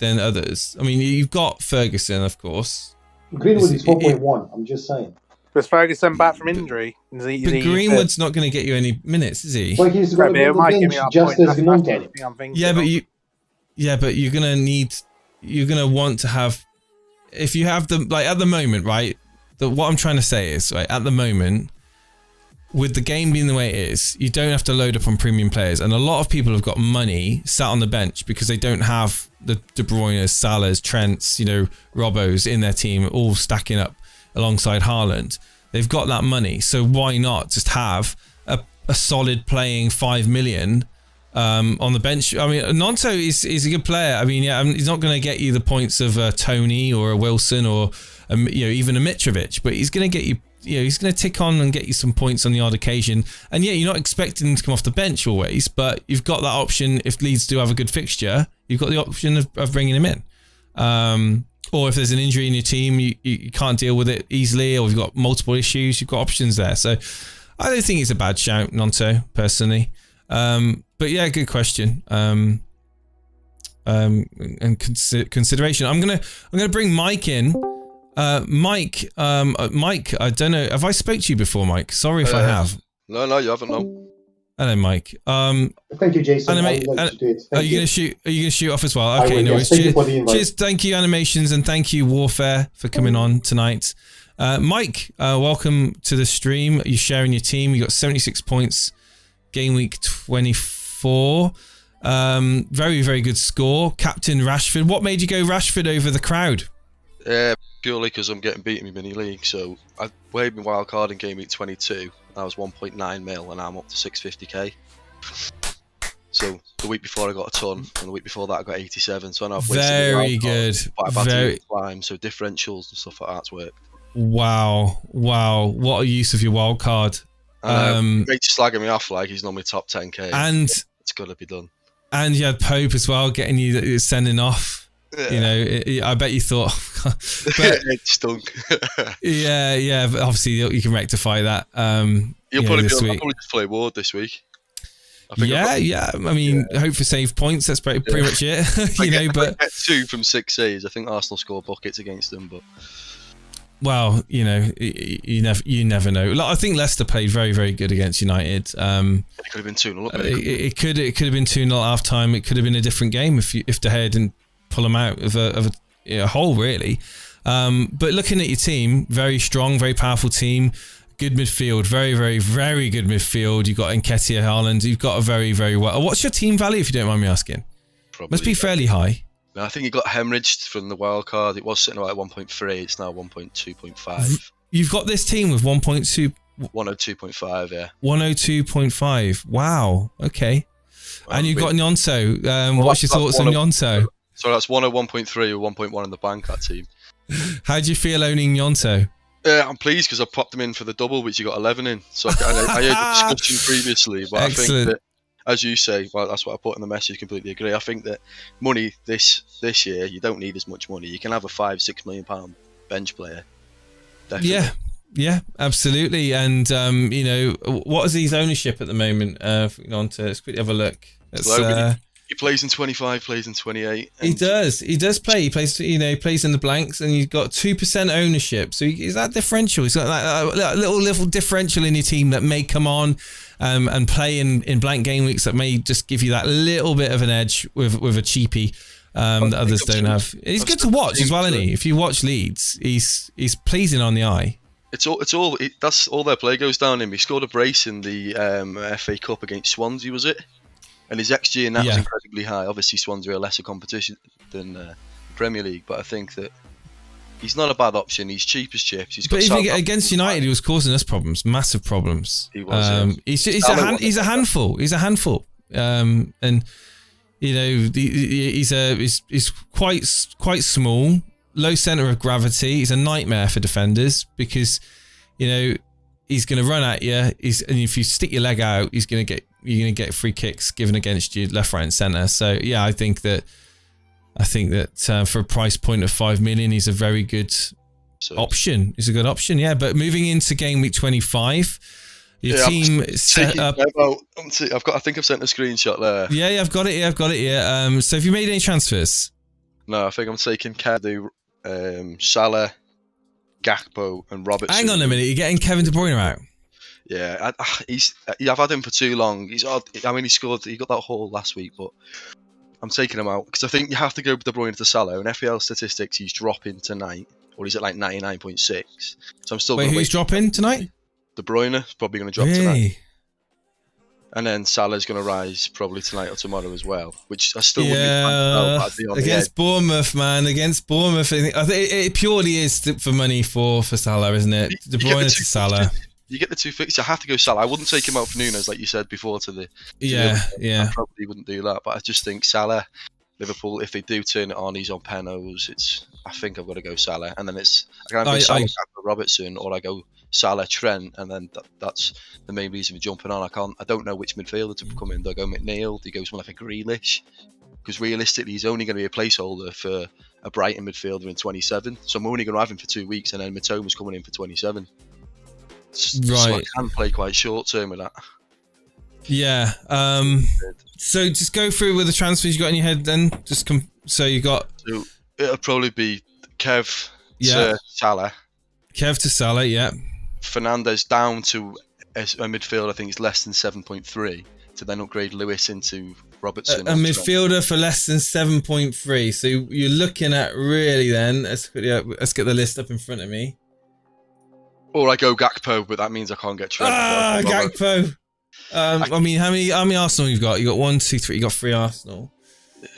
others. I mean, you've got Ferguson, of course. Greenwood is 4.1. I'm just saying. Was Ferguson back from injury? But Greenwood's not going to get you any minutes, is he? But he's going to be on the bench just as Gnonto. But you're going to want to have, if you have them, like at the moment, right? What I'm trying to say is, right, at the moment, with the game being the way it is, you don't have to load up on premium players. And a lot of people have got money sat on the bench because they don't have the De Bruyne's, Salah's, Trent's, Robbo's in their team all stacking up alongside Haaland. They've got that money, so why not just have a solid playing 5 million on the bench? I mean, Gnonto is a good player. I mean, he's not going to get you the points of a Tony or a Wilson or even a Mitrovic, but he's going to get you. He's going to tick on and get you some points on the odd occasion. And yeah, you're not expecting him to come off the bench always, but you've got that option if Leeds do have a good fixture. You've got the option of bringing him in. Or if there's an injury in your team, you can't deal with it easily, or you've got multiple issues, you've got options there. So I don't think it's a bad shout, Gnonto, personally. But yeah, good question. And consideration. I'm gonna bring Mike in. Mike, I don't know. Have I spoke to you before, Mike? Sorry if I have. No, you haven't. No. Hello, Mike. Thank you, Jason. Are you gonna shoot off as well? Okay, no worries. Cheers. Thank you, Animations, and thank you, Warfare, for coming on tonight. Mike, welcome to the stream. You're sharing your team. You got 76 points, game week 24. Very, very good score. Captain Rashford. What made you go Rashford over the crowd? Purely because I'm getting beat in my mini league. So I waived my wild card in game week 22. I was 1.9 mil, and I'm up to 650k. So the week before I got a ton, and the week before that I got 87. So I know I've wasted Very good. quite a bad deal of time. So differentials and stuff like that's worked. Wow. What a use of your wild card. Mate's slagging me off like he's normally top 10k. And it's got to be done. And you had Pope as well, getting you sending off. Yeah. You know, I bet you thought, but it stunk. yeah. But obviously, you can rectify that. You'll probably this week. I'll probably just play Ward this week. Yeah. I mean, hope for save points. That's pretty much it. You know, but get 2 from 6 saves. I think Arsenal score buckets against them, but. Well, you know, you never know. Like, I think Leicester played very, very good against United. It could have been 2-0 up. It could have been 2-0 at half time. It could have been a different game if De Gea didn't pull them out of a hole, really. But looking at your team, very strong, very powerful team. Good midfield, very, very, very good midfield. You've got Nketiah, Haaland. You've got a very, very well. What's your team value, if you don't mind me asking? Probably, must be fairly high. No, I think he got hemorrhaged from the wild card. It was sitting about 1.3. It's now 1.2.5. You've got this team with 1.2. 102.5, yeah. 102.5. Wow. Okay. Well, and you've got Nyonso. What's your thoughts on Nyonso? So that's 101.3 or 1.1 in the bank, that team. How do you feel owning Nyonso? I'm pleased because I popped him in for the double, which you got 11 in. So I heard the discussion previously, but Excellent. I think that, as you say, well, that's what I put in the message, completely agree. I think that money this year, you don't need as much money. You can have a £5-6 million bench player. Definitely. Yeah, absolutely. And, you know, what is his ownership at the moment? Let's quickly have a look. He plays in 25, plays in 28. He does play. He plays, plays in the blanks, and you've got 2% ownership. So is that differential? He's got that little differential in your team that may come on and play in blank game weeks that may just give you that little bit of an edge with a cheapie that others don't have. He's good to watch as well, isn't he? If you watch Leeds, he's pleasing on the eye. That's all their play goes down in. He scored a brace in the FA Cup against Swansea, was it? And his XG in that was incredibly high. Obviously, Swansea are a lesser competition than Premier League, but I think that he's not a bad option. He's cheap as chips. But even against United, he was causing us problems, massive problems. He was. He's a handful. He's a handful. And you know, he's quite small, low center of gravity. He's a nightmare for defenders because, you know, he's going to run at you. And if you stick your leg out, you're going to get free kicks given against you left, right, and centre. So yeah, I think that for a price point of 5 million, he's a very good option. He's a good option, yeah. But moving into game week 25, your team set up. I think I've sent a screenshot there. Yeah, I've got it here. So have you made any transfers? No, I think I'm taking Kedu, Salah, Gakpo, and Robertson. Hang on a minute, you're getting Kevin De Bruyne out. Yeah, I've had him for too long. He's odd. I mean, he got that haul last week, but I'm taking him out because I think you have to go De Bruyne to Salah. In FPL statistics, he's dropping tonight, or he's at like 99.6. So I'm still. Wait, who's dropping tonight? De Bruyne is probably going to drop tonight. And then Salah's going to rise probably tonight or tomorrow as well, which I still wouldn't be on against Bournemouth, man. Against Bournemouth, I think it purely is for money for Salah, isn't it? De Bruyne to Salah. You get the two fixes. I have to go Salah. I wouldn't take him out for Nunes like you said before Yeah. I probably wouldn't do that, but I just think Salah, Liverpool, if they do turn it on, he's on penos. I think I've got to go Salah, and then I can either go Salah for Robertson, or I go Salah, Trent, and then that's the main reason for jumping on. I don't know which midfielder to come in. Do I go McNeil? Do you go someone like a Grealish? Because realistically, he's only going to be a placeholder for a Brighton midfielder in 27. So I'm only going to have him for 2 weeks, and then Mitoma's coming in for 27. So I can play quite short term with that. Yeah. So just go through with the transfers you got in your head then. So you got. So it'll probably be Kev to Salah. Kev to Salah, yeah. Fernandes down to a midfield, I think it's less than 7.3, to then upgrade Lewis into Robertson. A midfielder for less than 7.3. So you're looking at really then, let's get the list up in front of me. Or I go Gakpo, but that means I can't get Trent. Gakpo. I mean, how many Arsenal you've got? You got 1, 2, 3. You got 3 Arsenal. Yeah.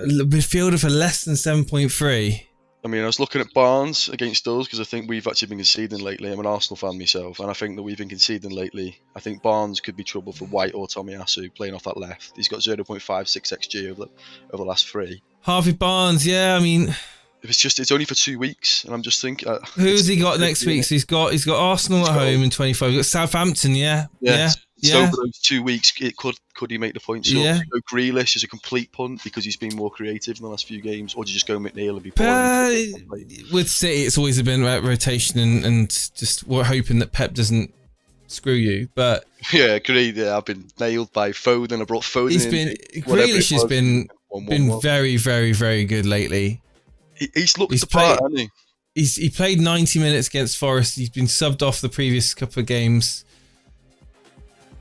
Midfielder for less than 7.3. I mean, I was looking at Barnes against us because I think we've actually been conceding lately. I'm an Arsenal fan myself, and I think that we've been conceding lately. I think Barnes could be trouble for White or Tomiyasu playing off that left. He's got 0.56 xG over the last 3. Harvey Barnes, yeah, I mean, it's only for 2 weeks, and I'm just thinking, who's he got next week? So he's got Arsenal at home in 25. He's got Southampton, yeah. So over those 2 weeks, could he make the points? So Yeah. do you go Grealish as a complete punt because he's been more creative in the last few games, or do you just go McNeil and be boring? With City, it's always been about rotation and just we're hoping that Pep doesn't screw you. But yeah, agreed. Yeah, I've been nailed by Foden. I brought Foden. Grealish has been very, very, very good lately. He's looked the part, hasn't he? He played 90 minutes against Forest. He's been subbed off the previous couple of games.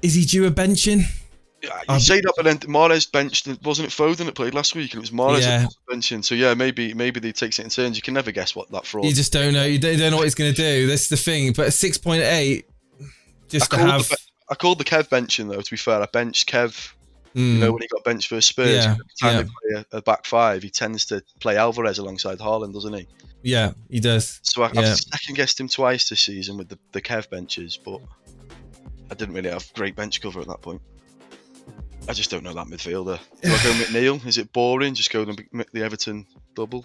Is he due a benching? Yeah, you say that, but then Mahrez benched. Wasn't it Foden that played last week? And it was Mahrez that was benching. So yeah, maybe they takes it in turns. You can never guess what that fraud. You just don't know. You don't know what he's going to do. That's the thing. But a 6.8, I called the Kev benching though. To be fair, I benched Kev. You know, when he got benched for Spurs, every time they play a back 5, he tends to play Alvarez alongside Haaland, doesn't he? Yeah, he does. So I've second guessed him twice this season with the Kev benches, but I didn't really have great bench cover at that point. I just don't know that midfielder. Do I go McNeil? Is it boring? Just go the Everton double?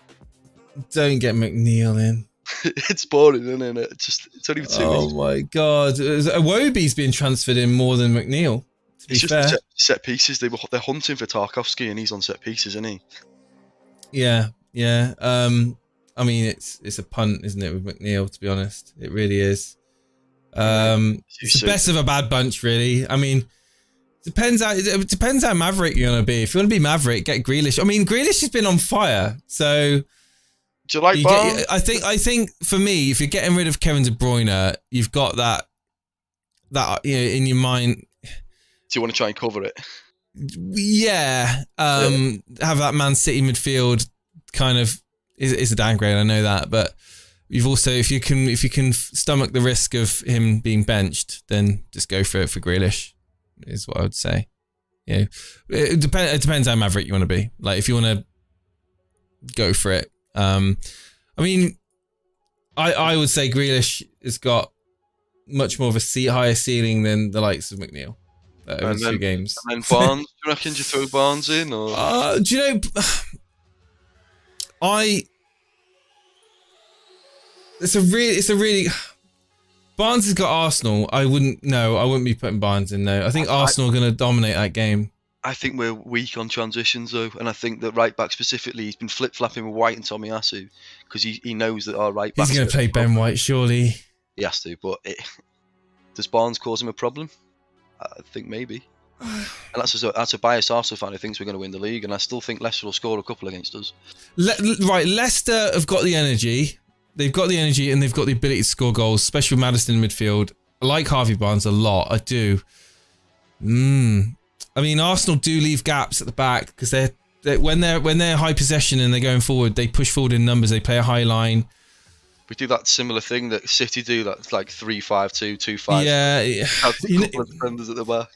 Don't get McNeil in. It's boring, isn't it? It's only for 2 weeks. Oh my God. Iwobi's been transferred in more than McNeil. It's just set pieces. They're hunting for Tarkowski, and he's on set pieces, isn't he? Yeah. I mean, it's a punt, isn't it, with McNeil? To be honest, it really is. It's the best of a bad bunch, really. I mean, it depends how maverick you're gonna be. If you want to be maverick, get Grealish. I mean, Grealish has been on fire. So, do you like Barnes? I think for me, if you're getting rid of Kevin De Bruyne, you've got that in your mind. Do you want to try and cover it? Yeah. Have that Man City midfield kind of is a downgrade. I know that, but you've also if you can stomach the risk of him being benched, then just go for it for Grealish. Is what I would say. Yeah, it depends how maverick you want to be. Like if you want to go for it. I mean, I would say Grealish has got much more of a higher ceiling than the likes of McNeil. Over 2 games. And then Barnes, do you reckon you throw Barnes in? Or? Do you know, it's a really Barnes has got Arsenal. I wouldn't be putting Barnes in though. I think Arsenal are going to dominate that game. I think we're weak on transitions though, and I think that right back specifically, he's been flip-flapping with White and Tomiyasu because he knows that our right back. He's going to play Ben White, surely. He has to, but does Barnes cause him a problem? I think maybe. And that's a biased Arsenal fan who thinks we're going to win the league, and I still think Leicester will score a couple against us. Right, Leicester have got the energy. They've got the energy and they've got the ability to score goals, especially with Maddison in midfield. I like Harvey Barnes a lot. I do. I mean, Arsenal do leave gaps at the back because when they're high possession and they're going forward, they push forward in numbers. They play a high line. We do that similar thing that City do. That's like 3-5-2, 2-5. Yeah, have a couple of defenders at the back.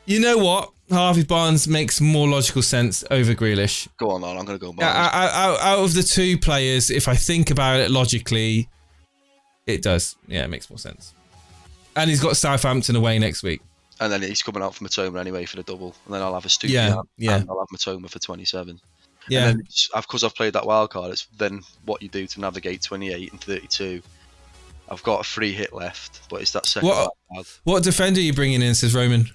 You know what? Harvey Barnes makes more logical sense over Grealish. Go on, man. I'm going to go Barnes. Out of the 2 players, if I think about it logically, it does. Yeah, it makes more sense. And he's got Southampton away next week. And then he's coming out for Matoma anyway for the double. And then I'll have a Stupid and I'll have Matoma for 27. Yeah. And then because I've played that wild card, it's then what you do to navigate 28 and 32. I've got a free hit left, but it's that second wild card. What defender are you bringing in, says Roman?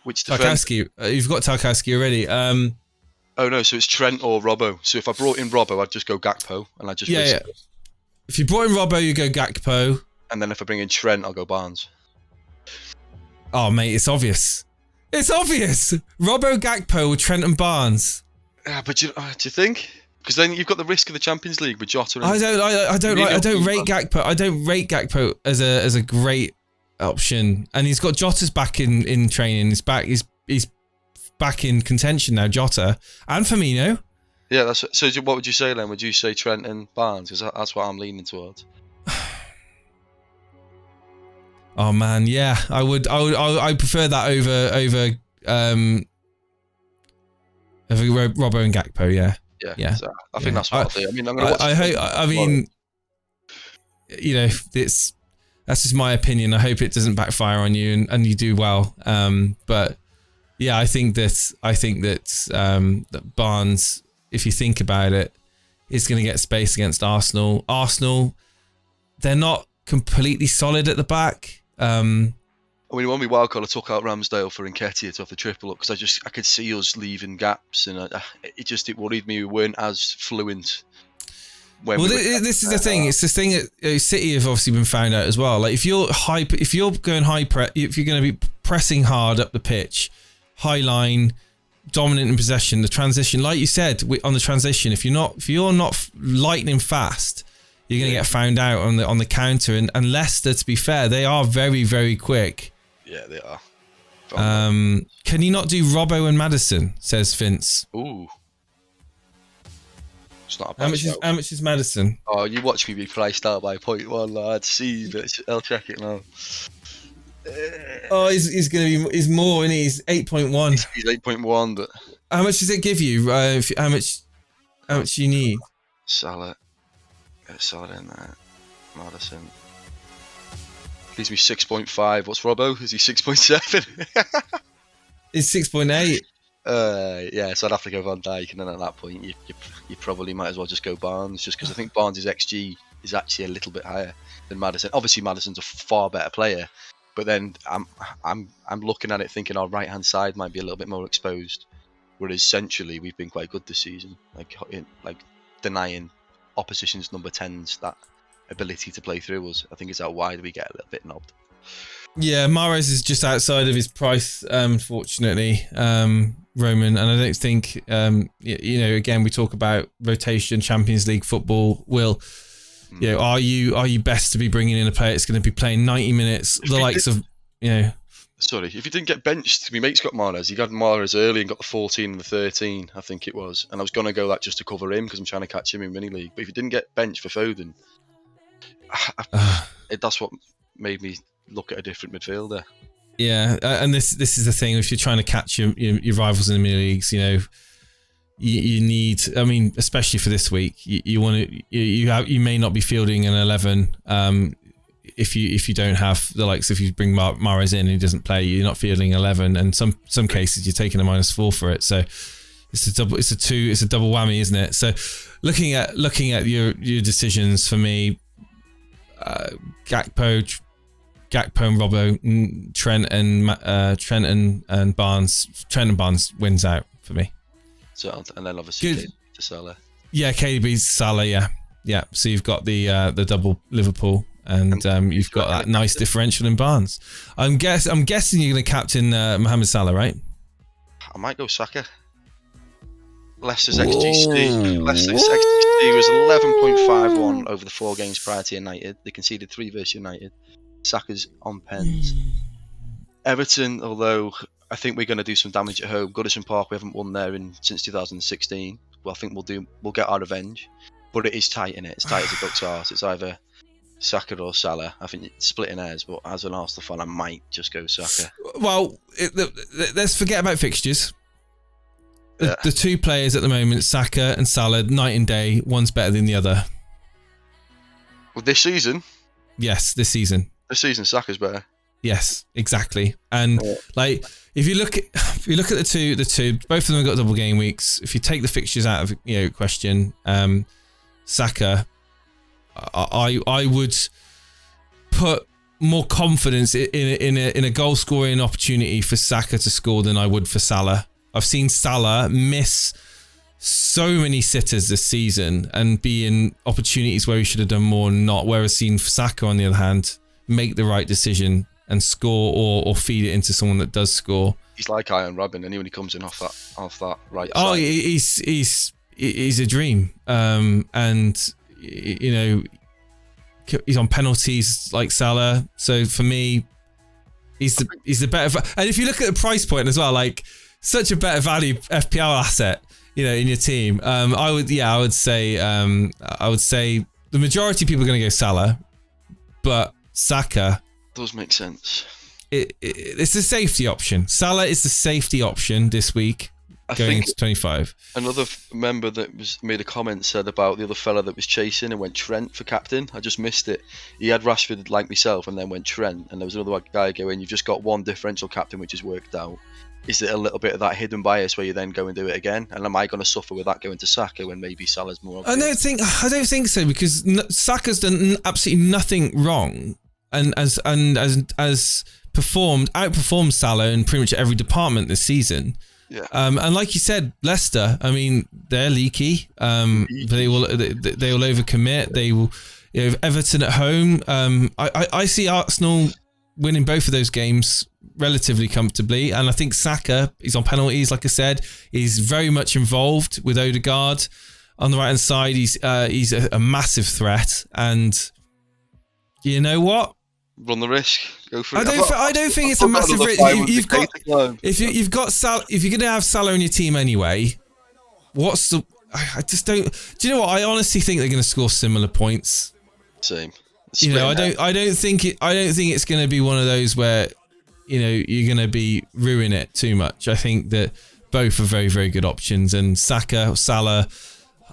Which defender? You've got Tarkowski already. Oh no, so it's Trent or Robbo. So if I brought in Robbo, I'd just go Gakpo, and I'd just risk it. If you brought in Robbo, you go Gakpo. And then if I bring in Trent, I'll go Barnes. Oh mate, it's obvious. It's obvious. Robbo, Gakpo, with Trent and Barnes. Yeah, but do you think? Because then you've got the risk of the Champions League with Jota. And I don't rate Gakpo. I don't rate Gakpo as a great option, and he's got Jota's back in training. He's back. He's back in contention now. Jota and Firmino. Yeah, so. What would you say then? Would you say Trent and Barnes? Because that's what I'm leaning towards. Oh man, yeah, I would. I prefer that over Robbo and Gakpo. Yeah, Yeah. So I think that's what I'll do. I mean, I'm going to watch. I hope. I mean, you know, that's just my opinion. I hope it doesn't backfire on you and you do well. But yeah, I think that that Barnes, if you think about it, is going to get space against Arsenal. Arsenal, they're not completely solid at the back. I mean, when we wildcard, I took out Ramsdale for Nketiah to have the triple up because I could see us leaving gaps, and it worried me we weren't as fluent. This is the thing. It's the thing that City have obviously been found out as well. Like if you're going if you're going to be pressing hard up the pitch, high line, dominant in possession, the transition, like you said on the transition, if you're not lightning fast, you're going to get found out on the counter. And Leicester, to be fair, they are very, very quick. Yeah, they are. Can you not do Robbo and Maddison? Says Vince. Ooh. It's not a bad how much is Maddison? Oh, you watch me be priced out by 0.1, lad. See, I'll check it now. Oh, he's more, and he's 8.1. He's 8.1, but how much does it give you? How much you need? Salah. Get Salah in there. Maddison. Gives me 6.5. What's Robbo? Is he 6.7? It's 6.8. Yeah, so I'd have to go Van Dijk, and then at that point, you probably might as well just go Barnes, just because I think Barnes' XG is actually a little bit higher than Maddison. Obviously, Maddison's a far better player, but then I'm looking at it thinking our right hand side might be a little bit more exposed, whereas centrally we've been quite good this season, like denying opposition's number 10s that ability to play through us. I think it's how wide we get a little bit knobbed. Yeah, Mahrez is just outside of his price, unfortunately, Roman, and I don't think, again, we talk about rotation, Champions League football. Will, are you best to be bringing in a player that's going to be playing 90 minutes, the likes of, Sorry, if you didn't get benched, my mate's got Mahrez. He got Mahrez early and got the 14 and the 13, I think it was, and I was going to go that just to cover him because I'm trying to catch him in mini league. But if you didn't get benched for Foden, that's what made me look at a different midfielder. Yeah, and this is the thing. If you're trying to catch your rivals in the mini leagues, you need. I mean, especially for this week, you want to. You may not be fielding an 11. If you don't have the likes, if you bring Mahrez in and he doesn't play, you're not fielding 11. And some cases you're taking a -4 for it. So it's a double whammy, isn't it? So looking at your decisions for me, Gakpo and Robbo, Trent and Barnes. Trent and Barnes wins out for me. So, and then obviously to Salah. Yeah, KDB's Salah. Yeah. So you've got the double Liverpool, and you've got that nice differential in Barnes. I'm guessing you're going to captain Mohamed Salah, right? I might go Saka. Leicester's XGC was 11.51 over the 4 games prior to United. They conceded 3 versus United. Saka's on pens. Everton, although I think we're going to do some damage at home. Goodison Park, we haven't won there since 2016. Well, I think we'll get our revenge. But it is tight, innit? It's tight as a duck's arse. It's either Saka or Salah. I think it's splitting hairs, but as an Arsenal fan, I might just go Saka. Well, let's forget about fixtures. The 2 players at the moment, Saka and Salah, night and day. One's better than the other. Well, this season? Yes, this season. This season, Saka's better. Yes, exactly. And if you look at the two, both of them have got double game weeks. If you take the fixtures out of question, Saka, I would put more confidence in a goal scoring opportunity for Saka to score than I would for Salah. I've seen Salah miss so many sitters this season and be in opportunities where he should have done more and not. Whereas seen Saka, on the other hand, make the right decision and score or feed it into someone that does score. He's like Iron Robin, and when he comes in off that right side. Oh, he's a dream. And he's on penalties like Salah. So for me, he's the better. And if you look at the price point as well, like such a better value FPL asset, in your team. I would say the majority of people are going to go Salah, but Saka does make sense. It's a safety option. Salah is the safety option this week. going into 25. Another member that made a comment said about the other fella that was chasing and went Trent for captain. I just missed it. He had Rashford like myself and then went Trent, and there was another guy going, you've just got one differential captain which has worked out. Is it a little bit of that hidden bias where you then go and do it again? And am I going to suffer with that going to Saka when maybe Salah's more obvious? I don't think so, because Saka's done absolutely nothing wrong and as outperformed Salah in pretty much every department this season. Yeah. And like you said, Leicester, I mean, they're leaky. They will overcommit. They will, Everton at home. I see Arsenal winning both of those games relatively comfortably, and I think Saka is on penalties. Like I said, he's very much involved with Odegaard on the right hand side. He's a massive threat, and you know what? Run the risk. Go for it. I don't think it's a massive risk. If you're going to have Salah on your team anyway, I just don't. Do you know what? I honestly think they're going to score similar points. Same. I don't think it's going to be one of those where you're going to be ruining it too much. I think that both are very, very good options, and Saka, Salah,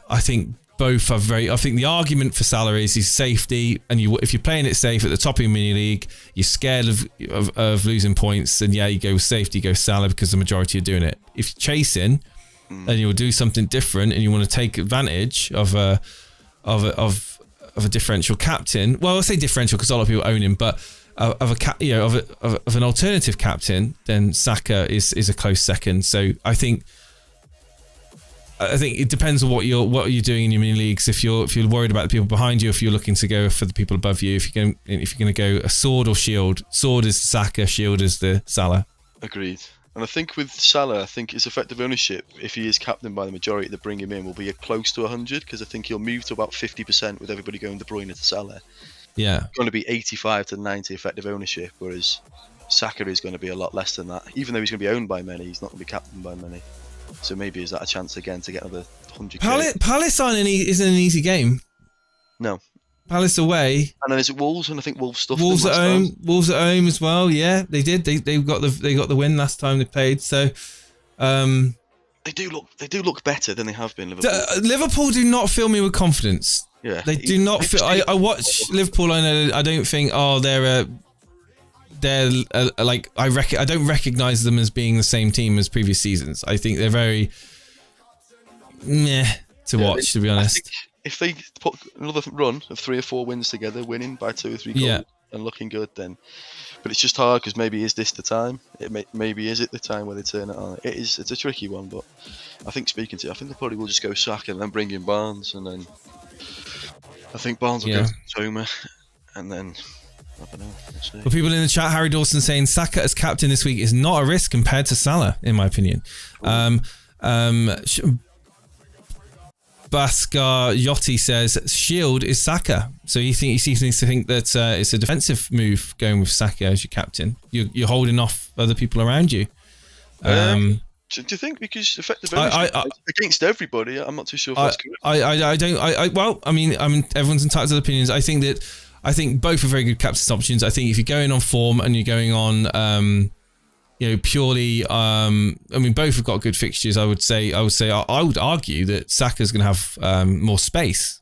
I think both are very. I think the argument for Salah is his safety, and if you're playing it safe at the top of your mini league, you're scared of losing points, and you go with safety, you go Salah because the majority are doing it. If you're chasing, and you'll do something different, and you want to take advantage of a differential captain. Well, I'll say differential because a lot of people own him, but of an alternative captain, then Saka is a close second. So I think it depends on what you're doing in your mini leagues. If you're worried about the people behind you, if you're looking to go for the people above you, if you're going to go a sword or shield, sword is Saka, shield is the Salah. Agreed. And I think with Salah, I think his effective ownership, if he is captained by the majority that bring him in, will be close to 100, because I think he'll move to about 50% with everybody going De Bruyne to Salah. Yeah. Going to be 85 to 90 effective ownership, whereas Saka is going to be a lot less than that. Even though he's going to be owned by many, he's not going to be captained by many. So maybe is that a chance again to get another 100k? Palace isn't an easy game. No. Palace away. And then is it Wolves? And I think Wolves stuffed Wolves them at home. Wolves at home as well. Yeah, they did. They got the win last time they played. So they do look better than they have been. Liverpool do not fill me with confidence. Yeah, they do not feel. I watch Liverpool. I don't think. Oh, they're like I don't recognise them as being the same team as previous seasons. I think they're very meh to watch, to be honest. If they put another run of 3 or 4 wins together, winning by 2 or 3 goals and looking good, then. But it's just hard because maybe is this the time? Maybe is it the time where they turn it on? It's a tricky one, but I think I think they probably will just go Saka and then bring in Barnes, and then I think Barnes will go to Toma, and then I don't know. We'll see. Well, people in the chat, Harry Dawson saying Saka as captain this week is not a risk compared to Salah, in my opinion. Baskar Yotti says shield is Saka, so he seems to think that it's a defensive move going with Saka as your captain. You're holding off other people around you. Do you think because effective against everybody? I'm not too sure if that's correct. Well, I mean, everyone's entitled to their opinions. I think both are very good captain options. I think if you're going on form and you're going on purely, both have got good fixtures. I would argue that Saka's going to have more space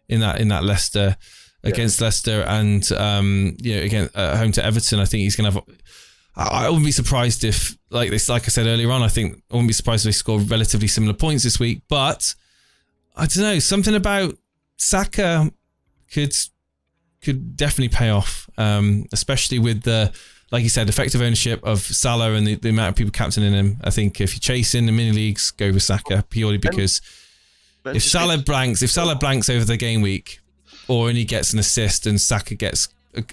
in that Leicester against Leicester, and again at home to Everton. I think he's going to have. I wouldn't be surprised if, like I said earlier on, I wouldn't be surprised if they score relatively similar points this week. But I don't know, something about Saka could definitely pay off, especially with the. Like you said, effective ownership of Salah and the amount of people captaining him. I think if you're chasing the mini leagues, go with Saka purely because if Salah blanks over the game week, or only gets an assist and Saka gets a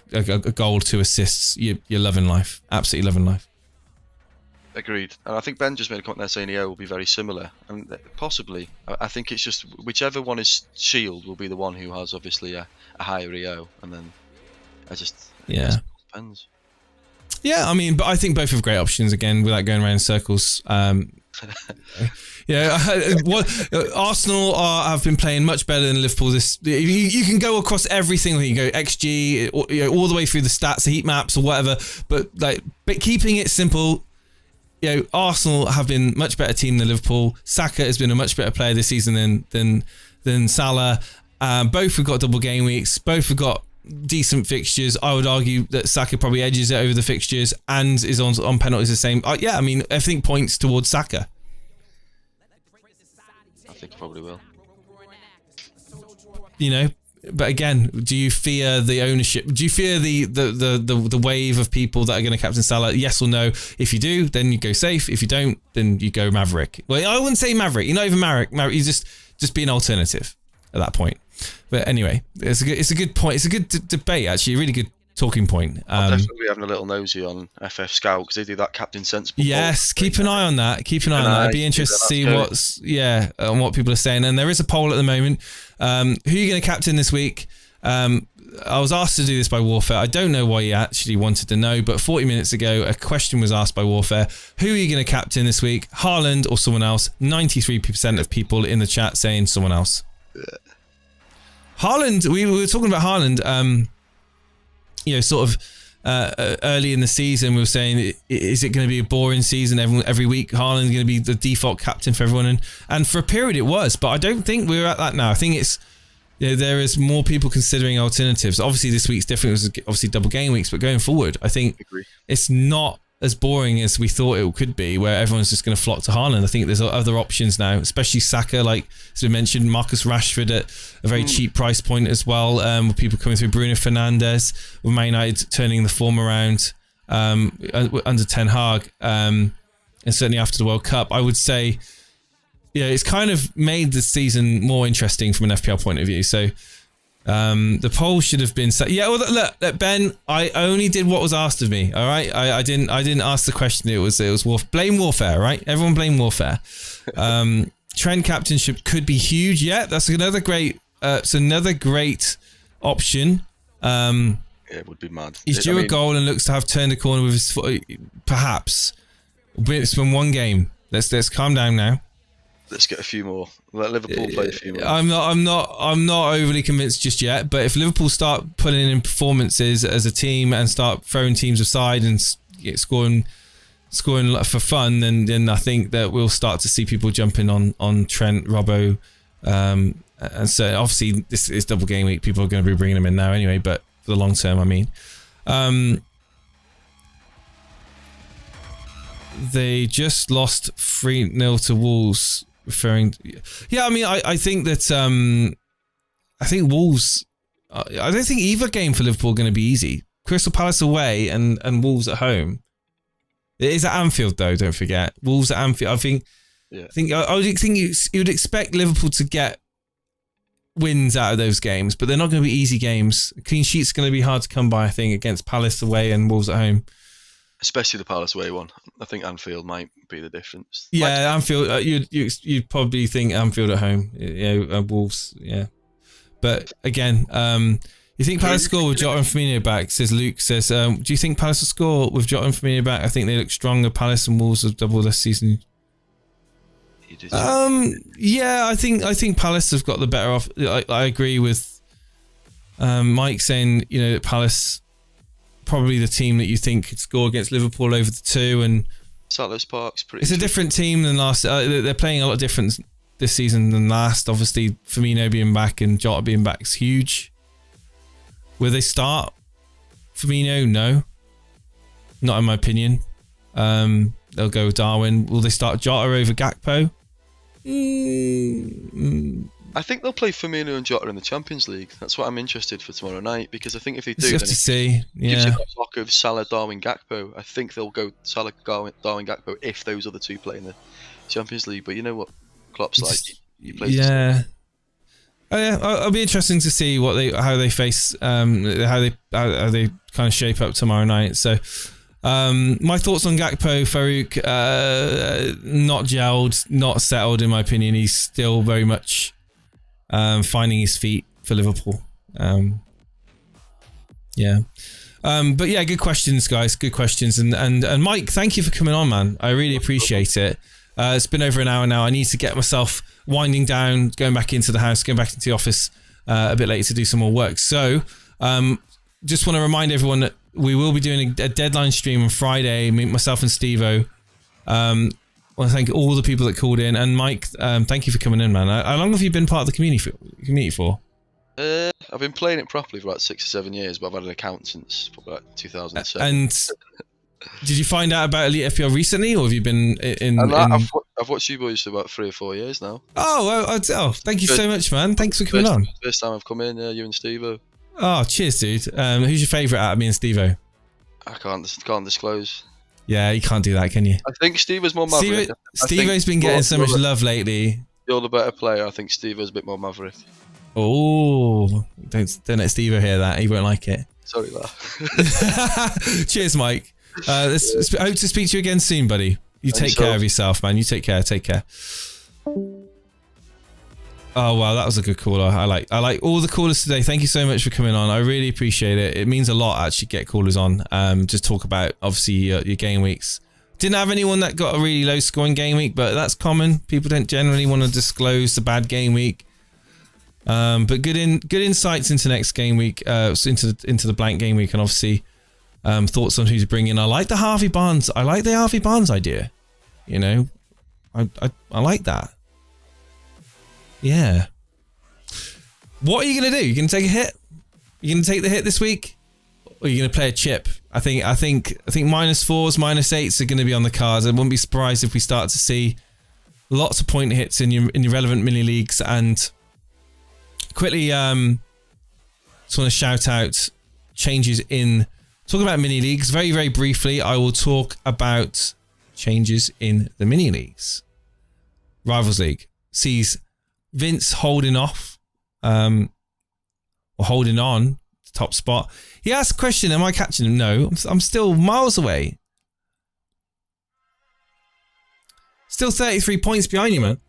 goal, 2 assists, you're loving life. Absolutely loving life. Agreed. And I think Ben just made a comment there saying EO will be very similar, and possibly. I think it's just whichever one is shield will be the one who has obviously a higher EO, and then I guess it depends. Yeah, but I think both have great options, again, without going around in circles. Arsenal have been playing much better than Liverpool. You can go across everything. You go XG, all the way through the stats, the heat maps, or whatever. But keeping it simple, Arsenal have been much better team than Liverpool. Saka has been a much better player this season than Salah. Both have got double game weeks. Both have got decent fixtures. I would argue that Saka probably edges it over the fixtures and is on penalties the same. Yeah, I mean, everything points towards Saka. I think probably will. But again, do you fear the ownership? Do you fear the wave of people that are going to captain Salah? Yes or no? If you do, then you go safe. If you don't, then you go Maverick. Well, I wouldn't say Maverick. You're not even Maverick. You just be an alternative at that point. But anyway, it's a good point. It's a good debate, actually. A really good talking point. I'll definitely be having a little nosy on FF Scout because they do that Captain Sensible. Yes, keep an eye on that. I'd be interested to see what people are saying. And there is a poll at the moment. Who are you going to captain this week? I was asked to do this by Warfare. I don't know why you actually wanted to know, but 40 minutes ago, a question was asked by Warfare. Who are you going to captain this week? Haaland or someone else? 93% of people in the chat saying someone else. Haaland, we were talking about Haaland, sort of early in the season, we were saying, is it going to be a boring season every week? Haaland's going to be the default captain for everyone. And for a period it was, but I don't think we're at that now. I think it's, there is more people considering alternatives. Obviously this week's different. It was obviously double game weeks, but going forward, I think it's not as boring as we thought it could be, where everyone's just going to flock to Haaland. I think there's other options now, especially Saka, like as we mentioned, Marcus Rashford at a very cheap price point as well, with people coming through, Bruno Fernandes, with Man United turning the form around under Ten Hag, and certainly after the World Cup. I would say, it's kind of made the season more interesting from an FPL point of view. So the poll should have been set. Yeah, well, look, Ben, I only did what was asked of me. All right, I didn't ask the question. It was blame Warfare, right? Everyone blame Warfare. Trend captainship could be huge. Yeah, that's another great. It's another great option. It would be mad. He's due a goal and looks to have turned a corner with his foot. Perhaps it's been one game. Let's calm down now. Let's get a few more. Let Liverpool play a few more. I'm not overly convinced just yet. But if Liverpool start putting in performances as a team and start throwing teams aside and scoring for fun, then I think that we'll start to see people jumping on Trent, Robbo, and so obviously this is double game week. People are going to be bringing them in now anyway. But for the long term, I mean, they just lost 3-0 to Wolves. I think that I think Wolves. I don't think either game for Liverpool are going to be easy. Crystal Palace away and Wolves at home. It is at Anfield though. Don't forget, Wolves at Anfield. I think you would expect Liverpool to get wins out of those games, but they're not going to be easy games. Clean sheet's going to be hard to come by. I think against Palace away and Wolves at home. Especially the Palace away one. I think Anfield might be the difference. Yeah, Anfield. You'd probably think Anfield at home. Wolves. Yeah, but again, you think Palace score with Jota and Firmino back? Says Luke. Says, do you think Palace will score with Jota and Firmino back? I think they look stronger. Palace and Wolves have double this season. Yeah, I think Palace have got the better off. I agree with Mike saying that Palace. Probably the team that you think could score against Liverpool over the two, and Selhurst Park's pretty. It's a different team than last. They're playing a lot different this season than last. Obviously, Firmino being back and Jota being back is huge. Will they start Firmino? No, not in my opinion. They'll go with Darwin. Will they start Jota over Gakpo? I think they'll play Firmino and Jota in the Champions League. That's what I'm interested for tomorrow night, because I think if they do, you have to see. Gives you a block of Salah, Darwin, Gakpo. I think they'll go Salah, Darwin, Gakpo if those other two play in the Champions League. But you know what Klopp's like. He plays It'll be interesting to see how they face how they kind of shape up tomorrow night. So my thoughts on Gakpo, Farouk, not gelled, not settled in my opinion. He's still very much finding his feet for Liverpool. But yeah, good questions, guys. Good questions. And Mike, thank you for coming on, man. I really appreciate it. It's been over an hour now. I need to get myself winding down, going back into the house, going back into the office a bit later to do some more work. So just want to remind everyone that we will be doing a deadline stream on Friday, myself and Steve-O. I want to thank all the people that called in, and Mike, thank you for coming in, man. How long have you been part of the community for? I've been playing it properly for about 6 or 7 years, but I've had an account since probably like 2007. And did you find out about EliteFPL recently, or have you been in? I've watched you boys for about 3 or 4 years now. Oh, thank you so much, man. Thanks for coming on. First time I've come in, you and Steve-O. Oh, cheers, dude. Who's your favourite out of me and Steve-O? I can't disclose. Yeah, you can't do that, can you? I think Steve-O's more maverick. Steve-O's been getting so much love lately. You're the better player. I think Steve-O's a bit more maverick. Oh, don't let Steve-O hear that. He won't like it. Sorry, that. Cheers, Mike. I hope to speak to you again soon, buddy. You take care of yourself, man. You take care. Take care. Oh wow, that was a good caller. I like all the callers today. Thank you so much for coming on. I really appreciate it. It means a lot actually get callers on. Just talk about obviously your game weeks. Didn't have anyone that got a really low scoring game week, but that's common. People don't generally want to disclose the bad game week. But good insights into next game week. Into the blank game week, and obviously thoughts on who to bring in. I like the Harvey Barnes. I like the Harvey Barnes idea. You know, I like that. Yeah. What are you gonna do? You gonna take a hit? You gonna take the hit this week, or are you gonna play a chip? I think -4s, -8s are gonna be on the cards. I wouldn't be surprised if we start to see lots of point hits in your relevant mini leagues. And quickly, just want to shout out changes in. Talk about mini leagues very, very briefly. I will talk about changes in the mini leagues. Rivals League sees Vince holding off, or holding on to top spot. He asked a question, am I catching him? No, I'm still miles away. Still 33 points behind you, man.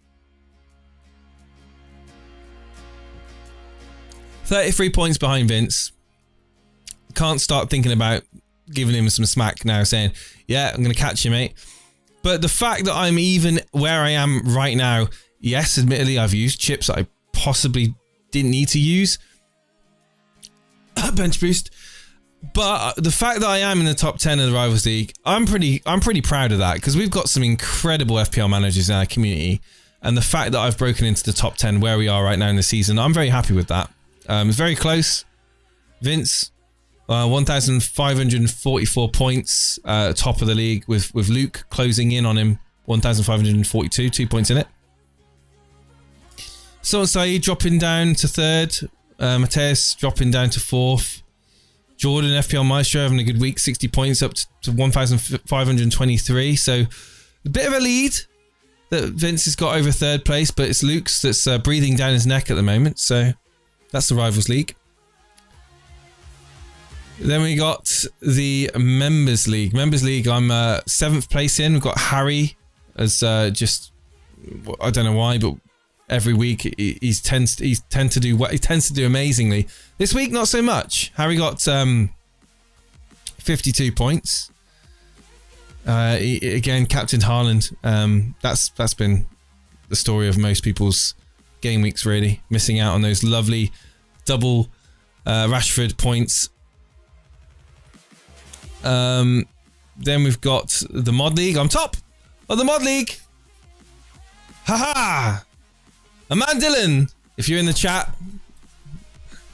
33 points behind Vince. Can't start thinking about giving him some smack now, saying, yeah, I'm going to catch you, mate. But the fact that I'm even where I am right now, yes, admittedly, I've used chips that I possibly didn't need to use. Bench boost. But the fact that I am in the top 10 of the Rivals League, I'm pretty proud of that, because we've got some incredible FPL managers in our community. And the fact that I've broken into the top 10 where we are right now in the season, I'm very happy with that. It's very close. Vince, 1,544 points, top of the league, with Luke closing in on him, 1,542, 2 points in it. So Saeed dropping down to third, Mateus dropping down to fourth, Jordan FPL Maestro having a good week, 60 points up to 1,523. So a bit of a lead that Vince has got over third place, but it's Luke's that's breathing down his neck at the moment. So that's the Rivals League. Then we got the Members League. Members League, I'm 7th place in. We've got Harry as just, I don't know why, but every week he tends to do amazingly. This week, not so much. Harry got 52 points. Again, Captain Haaland. That's been the story of most people's game weeks, really. Missing out on those lovely double Rashford points. Then we've got the Mod League. I'm top of the Mod League. Haha! Aman Dillon, if you're in the chat,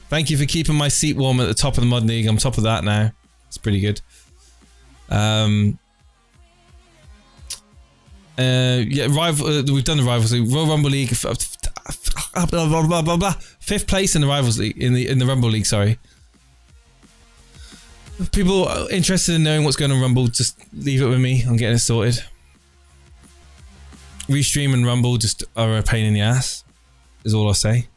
thank you for keeping my seat warm at the top of the Mod League. I'm top of that now. It's pretty good. Yeah, we've done the Rivals League. Royal Rumble League, 5th place in the Rivals League, in the Rumble League, sorry. If people are interested in knowing what's going on Rumble, just leave it with me. I'm getting it sorted. Restream and Rumble just are a pain in the ass, is all I'll say.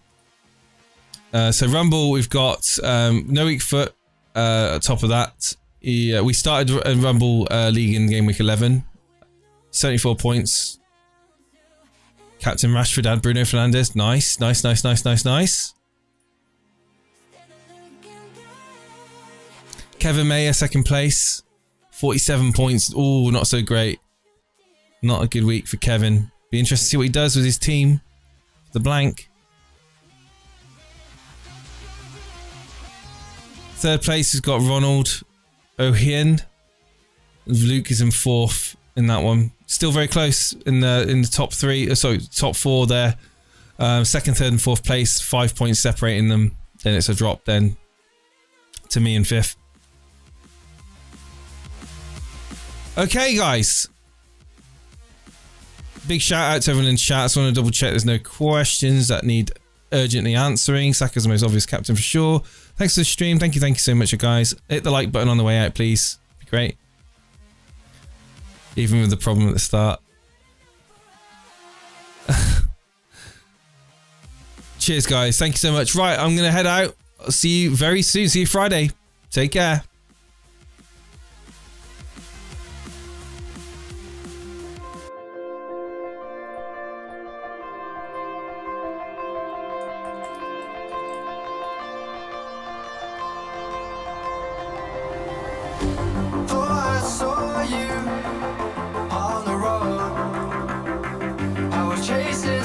So Rumble, we've got No Weak Foot top of that. We started a Rumble League in Game Week 11. 74 points. Captain Rashford had Bruno Fernandes. Nice. Kevin Mayer, 2nd place. 47 points. Oh, not so great. Not a good week for Kevin. Be interested to see what he does with his team. The blank. 3rd place has got Ronald O'Hien. Luke is in 4th. in that one. Still very close in the top three. Sorry, top four there. Second, third, and fourth place. 5 points separating them. Then it's a drop then to me in fifth. Okay, guys. Big shout out to everyone in chat. I just want to double check there's no questions that need urgently answering. Saka's the most obvious captain for sure. Thanks for the stream. Thank you so much, guys. Hit the like button on the way out, please. Be great. Even with the problem at the start. Cheers, guys. Thank you so much. Right, I'm going to head out. I'll see you very soon. See you Friday. Take care. I saw you on the road. I was chasing